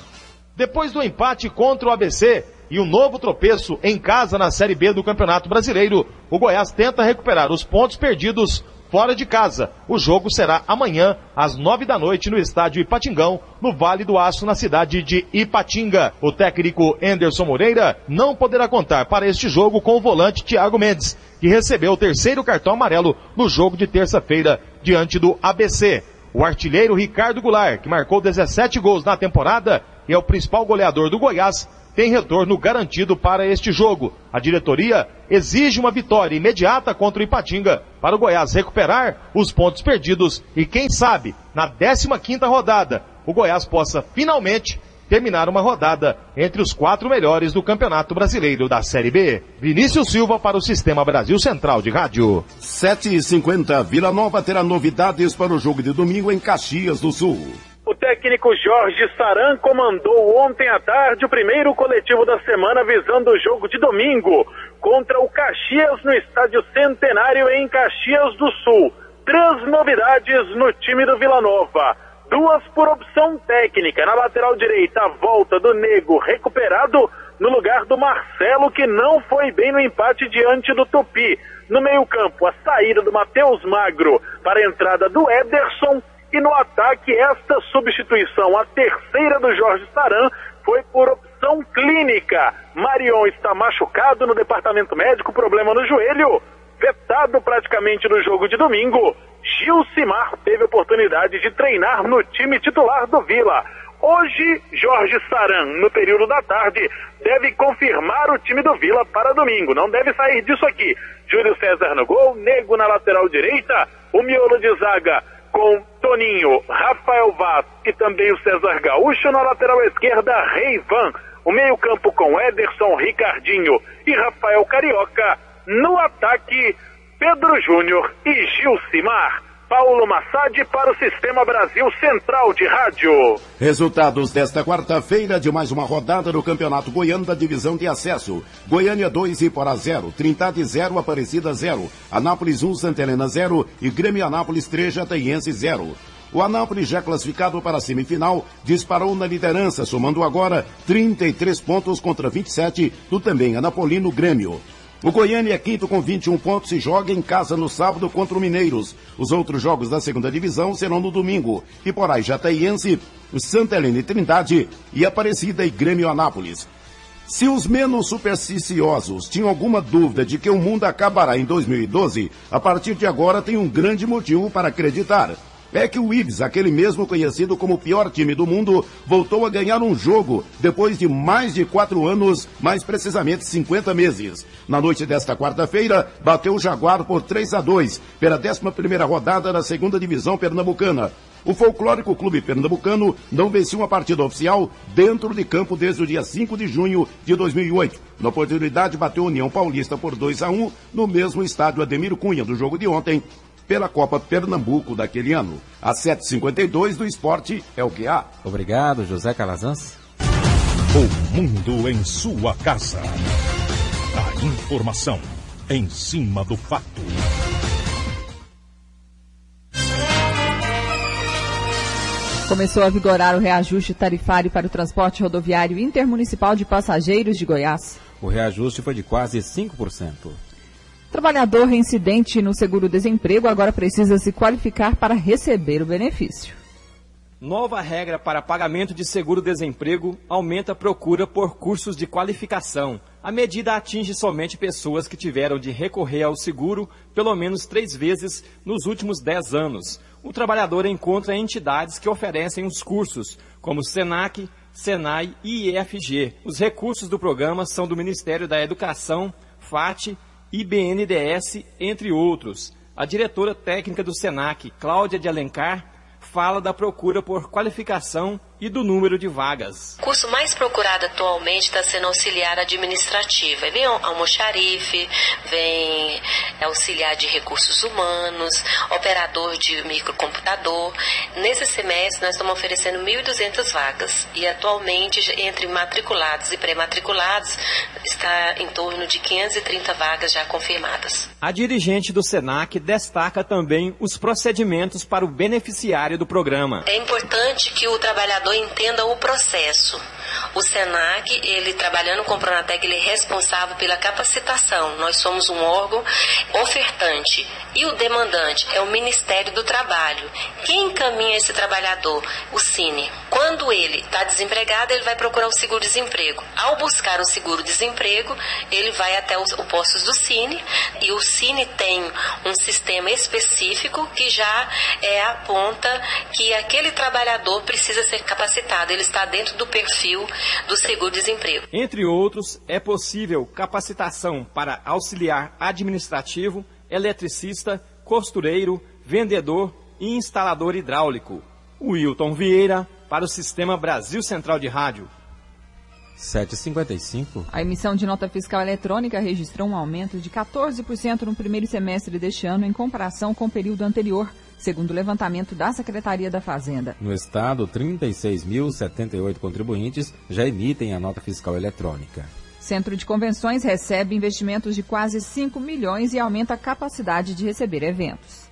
Depois do empate contra o ABC e um novo tropeço em casa na Série B do Campeonato Brasileiro, o Goiás tenta recuperar os pontos perdidos fora de casa. O jogo será amanhã, às 9h no estádio Ipatingão, no Vale do Aço, na cidade de Ipatinga. O técnico Anderson Moreira não poderá contar para este jogo com o volante Thiago Mendes, que recebeu o 3º cartão amarelo no jogo de terça-feira diante do ABC. O artilheiro Ricardo Goulart, que marcou 17 gols na temporada e é o principal goleador do Goiás, tem retorno garantido para este jogo. A diretoria exige uma vitória imediata contra o Ipatinga para o Goiás recuperar os pontos perdidos e, quem sabe, na 15ª rodada, o Goiás possa finalmente terminar uma rodada entre os 4 melhores do Campeonato Brasileiro da Série B. Vinícius Silva para o Sistema Brasil Central de Rádio. 7h50, Vila Nova terá novidades para o jogo de domingo em Caxias do Sul. O técnico Jorge Saran comandou ontem à tarde o primeiro coletivo da semana visando o jogo de domingo contra o Caxias no Estádio Centenário em Caxias do Sul. 3 novidades no time do Vila Nova. 2 por opção técnica. Na lateral direita, a volta do Nego recuperado no lugar do Marcelo, que não foi bem no empate diante do Tupi. No meio-campo, a saída do Matheus Magro para a entrada do Ederson. E no ataque, esta substituição, a 3ª do Jorge Saran, foi por opção clínica. Marion está machucado no departamento médico, problema no joelho, vetado praticamente no jogo de domingo. Gilcimar teve oportunidade de treinar no time titular do Vila. Hoje, Jorge Saran, no período da tarde, deve confirmar o time do Vila para domingo. Não deve sair disso aqui. Júlio César no gol, Nego na lateral direita, o miolo de zaga com Toninho, Rafael Vaz e também o César Gaúcho. Na lateral esquerda, Reivan. O meio-campo com Ederson, Ricardinho e Rafael Carioca. No ataque, Pedro Júnior e Gilcimar. Paulo Massad para o Sistema Brasil Central de Rádio. Resultados desta quarta-feira de mais uma rodada do Campeonato Goiano da Divisão de Acesso. Goiânia 2, Iporá 0, Trindade 0, Aparecida 0, Anápolis 1, Santa Helena 0 e Grêmio Anápolis 3, Jataiense 0. O Anápolis, já classificado para a semifinal, disparou na liderança, somando agora 33 pontos contra 27 do também anapolino Grêmio. O Goiânia é quinto com 21 pontos e joga em casa no sábado contra o Mineiros. Os outros jogos da segunda divisão serão no domingo. Iporá e Jataiense, Santa Helena e Trindade e Aparecida e Grêmio Anápolis. Se os menos supersticiosos tinham alguma dúvida de que o mundo acabará em 2012, a partir de agora tem um grande motivo para acreditar. É que o Ibis, aquele mesmo conhecido como o pior time do mundo, voltou a ganhar um jogo depois de mais de 4 anos, mais precisamente 50 meses. Na noite desta quarta-feira, bateu o Jaguar por 3-2, pela 11ª rodada da segunda divisão pernambucana. O folclórico clube pernambucano não vencia uma partida oficial dentro de campo desde o dia 5 de junho de 2008. Na oportunidade, bateu a União Paulista por 2-1 no mesmo estádio Ademir Cunha do jogo de ontem, pela Copa Pernambuco daquele ano. A 7h52 do esporte é o que há. Obrigado, José Calazans. O mundo em sua casa. A informação em cima do fato. Começou a vigorar o reajuste tarifário para o transporte rodoviário intermunicipal de passageiros de Goiás. O reajuste foi de quase 5%. Trabalhador reincidente no seguro-desemprego agora precisa se qualificar para receber o benefício. Nova regra para pagamento de seguro-desemprego aumenta a procura por cursos de qualificação. A medida atinge somente pessoas que tiveram de recorrer ao seguro pelo menos 3 vezes nos últimos 10 anos. O trabalhador encontra entidades que oferecem os cursos, como Senac, Senai e IFG. Os recursos do programa são do Ministério da Educação, FAT e BNDES, entre outros. A diretora técnica do Senac, Cláudia de Alencar, fala da procura por qualificação e do número de vagas. O curso mais procurado atualmente está sendo auxiliar administrativo. Vem almoxarife, vem auxiliar de recursos humanos, operador de microcomputador. Nesse semestre nós estamos oferecendo 1.200 vagas e atualmente entre matriculados e pré-matriculados está em torno de 530 vagas já confirmadas. A dirigente do Senac destaca também os procedimentos para o beneficiário do programa. É importante que o trabalhador entenda o processo. O SENAC, ele trabalhando com o Pronatec, ele é responsável pela capacitação. Nós somos um órgão ofertante e o demandante é o Ministério do Trabalho. Quem encaminha esse trabalhador? O Cine. Quando ele está desempregado, ele vai procurar o seguro-desemprego. Ao buscar o seguro-desemprego, ele vai até os postos do Cine e o Cine tem um sistema específico que já aponta que aquele trabalhador precisa ser capacitado. Ele está dentro do perfil do seguro-desemprego. Entre outros, é possível capacitação para auxiliar administrativo, eletricista, costureiro, vendedor e instalador hidráulico. Wilton Vieira, para o Sistema Brasil Central de Rádio. 7h55. A emissão de nota fiscal eletrônica registrou um aumento de 14% no primeiro semestre deste ano em comparação com o período anterior, segundo o levantamento da Secretaria da Fazenda. No estado, 36.078 contribuintes já emitem a nota fiscal eletrônica. Centro de Convenções recebe investimentos de quase 5 milhões e aumenta a capacidade de receber eventos.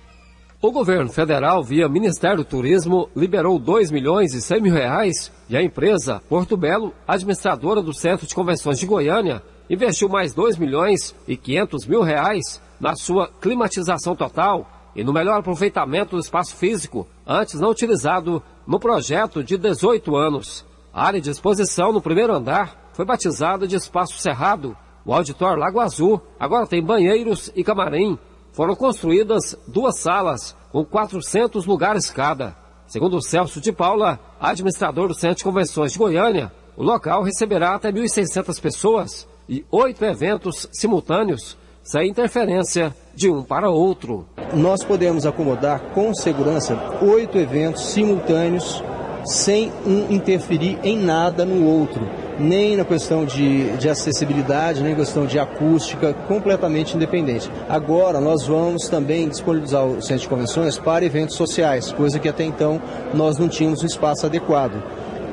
O governo federal, via Ministério do Turismo, liberou 2 milhões e 100 mil reais e a empresa Porto Belo, administradora do Centro de Convenções de Goiânia, investiu mais 2 milhões e 500 mil reais na sua climatização total e no melhor aproveitamento do espaço físico, antes não utilizado, no projeto de 18 anos. A área de exposição no primeiro andar foi batizada de Espaço Cerrado. O auditório Lago Azul agora tem banheiros e camarim. Foram construídas 2 salas, com 400 lugares cada. Segundo o Celso de Paula, administrador do Centro de Convenções de Goiânia, o local receberá até 1.600 pessoas e 8 eventos simultâneos, sem interferência de um para outro. Nós podemos acomodar com segurança 8 eventos simultâneos, sem um interferir em nada no outro, nem na questão de acessibilidade, nem na questão de acústica, completamente independente. Agora nós vamos também disponibilizar o Centro de Convenções para eventos sociais, coisa que até então nós não tínhamos um espaço adequado.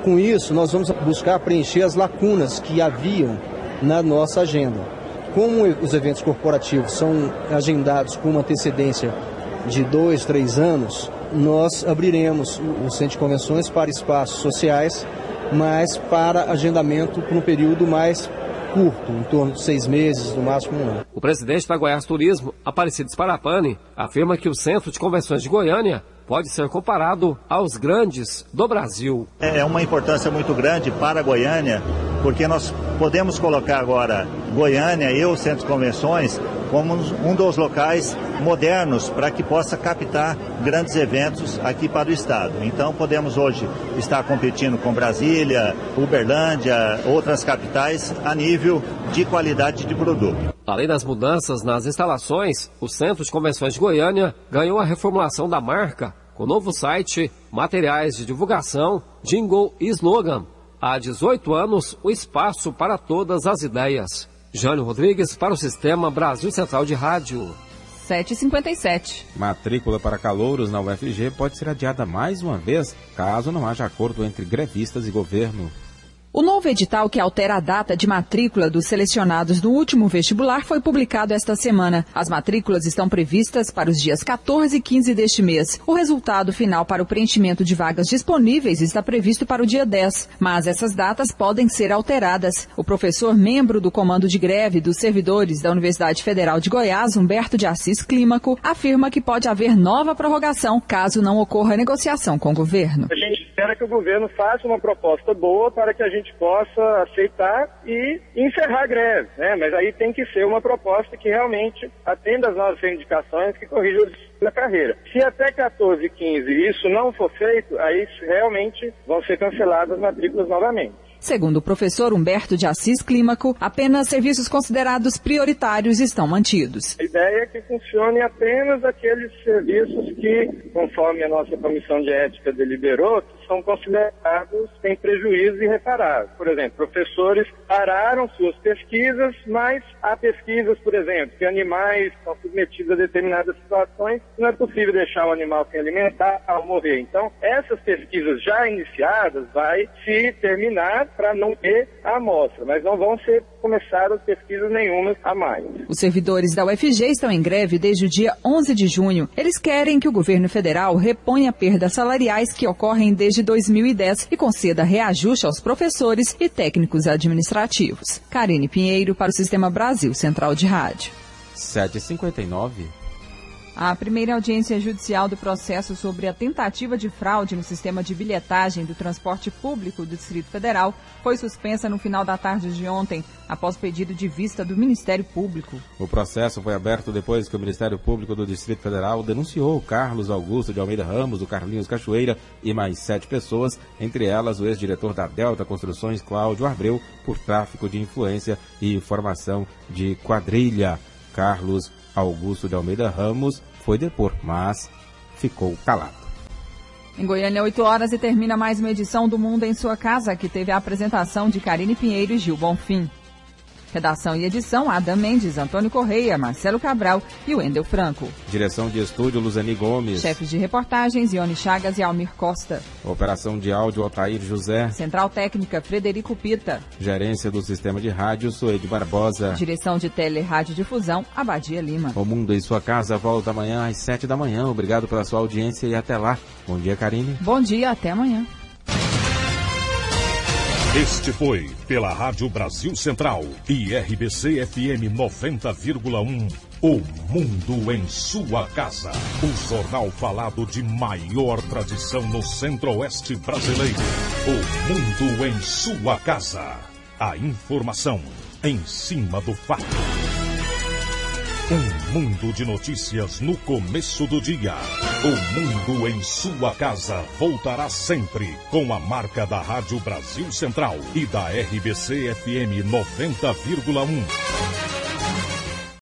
Com isso, nós vamos buscar preencher as lacunas que haviam na nossa agenda. Como os eventos corporativos são agendados com uma antecedência de 2, 3 anos, nós abriremos o Centro de Convenções para espaços sociais, mas para agendamento por um período mais curto, em torno de 6 meses, no máximo 1 ano. O presidente da Goiás Turismo, Aparecido Sparapani, afirma que o Centro de Convenções de Goiânia pode ser comparado aos grandes do Brasil. É uma importância muito grande para Goiânia, porque nós podemos colocar agora Goiânia e o Centro de Convenções como um dos locais modernos para que possa captar grandes eventos aqui para o estado. Então podemos hoje estar competindo com Brasília, Uberlândia, outras capitais a nível de qualidade de produto. Além das mudanças nas instalações, o Centro de Convenções de Goiânia ganhou a reformulação da marca, com novo site, materiais de divulgação, jingle e slogan. Há 18 anos, o espaço para todas as ideias. Jânio Rodrigues para o Sistema Brasil Central de Rádio. 7h57. Matrícula para calouros na UFG pode ser adiada mais uma vez, caso não haja acordo entre grevistas e governo. O novo edital que altera a data de matrícula dos selecionados no último vestibular foi publicado esta semana. As matrículas estão previstas para os dias 14 e 15 deste mês. O resultado final para o preenchimento de vagas disponíveis está previsto para o dia 10, mas essas datas podem ser alteradas. O professor membro do Comando de Greve dos Servidores da Universidade Federal de Goiás, Humberto de Assis Clímaco, afirma que pode haver nova prorrogação caso não ocorra negociação com o governo. A gente espera que o governo faça uma proposta boa para que a gente possa aceitar e encerrar a greve, né? Mas aí tem que ser uma proposta que realmente atenda às nossas reivindicações, que corrija o destino da carreira. Se até 14 e 15 isso não for feito, aí realmente vão ser canceladas as matrículas novamente. Segundo o professor Humberto de Assis Clímaco, apenas serviços considerados prioritários estão mantidos. A ideia é que funcione apenas aqueles serviços que, conforme a nossa comissão de ética deliberou, são considerados sem prejuízo irreparável. Por exemplo, professores pararam suas pesquisas, mas há pesquisas, por exemplo, que animais são submetidos a determinadas situações, não é possível deixar o animal sem alimentar ao morrer. Então, essas pesquisas já iniciadas vai se terminar para não ter a amostra, mas não vão ser começaram pesquisas nenhumas a mais. Os servidores da UFG estão em greve desde o dia 11 de junho. Eles querem que o governo federal reponha perdas salariais que ocorrem desde 2010 e conceda reajuste aos professores e técnicos administrativos. Karine Pinheiro para o Sistema Brasil Central de Rádio. 7h59. A primeira audiência judicial do processo sobre a tentativa de fraude no sistema de bilhetagem do transporte público do Distrito Federal foi suspensa no final da tarde de ontem, após pedido de vista do Ministério Público. O processo foi aberto depois que o Ministério Público do Distrito Federal denunciou Carlos Augusto de Almeida Ramos, o Carlinhos Cachoeira e mais 7 pessoas, entre elas o ex-diretor da Delta Construções, Cláudio Abreu, por tráfico de influência e formação de quadrilha. Carlos Augusto de Almeida Ramos foi depor, mas ficou calado. Em Goiânia, 8 horas e termina mais uma edição do Mundo em Sua Casa, que teve a apresentação de Karine Pinheiro e Gil Bonfim. Redação e edição, Adam Mendes, Antônio Correia, Marcelo Cabral e Wendel Franco. Direção de estúdio, Luzani Gomes. Chefes de reportagens, Ione Chagas e Almir Costa. Operação de áudio, Altair José. Central técnica, Frederico Pita. Gerência do sistema de rádio, Suede Barbosa. Direção de tele e radiodifusão, Abadia Lima. O Mundo em Sua Casa volta amanhã às 7 da manhã. Obrigado pela sua audiência e até lá. Bom dia, Karine. Bom dia, até amanhã. Este foi, pela Rádio Brasil Central e RBC FM 90,1, O Mundo em Sua Casa. O jornal falado de maior tradição no Centro-Oeste brasileiro. O Mundo em Sua Casa. A informação em cima do fato. Um mundo de notícias no começo do dia. O Mundo em Sua Casa voltará sempre com a marca da Rádio Brasil Central e da RBC FM 90,1.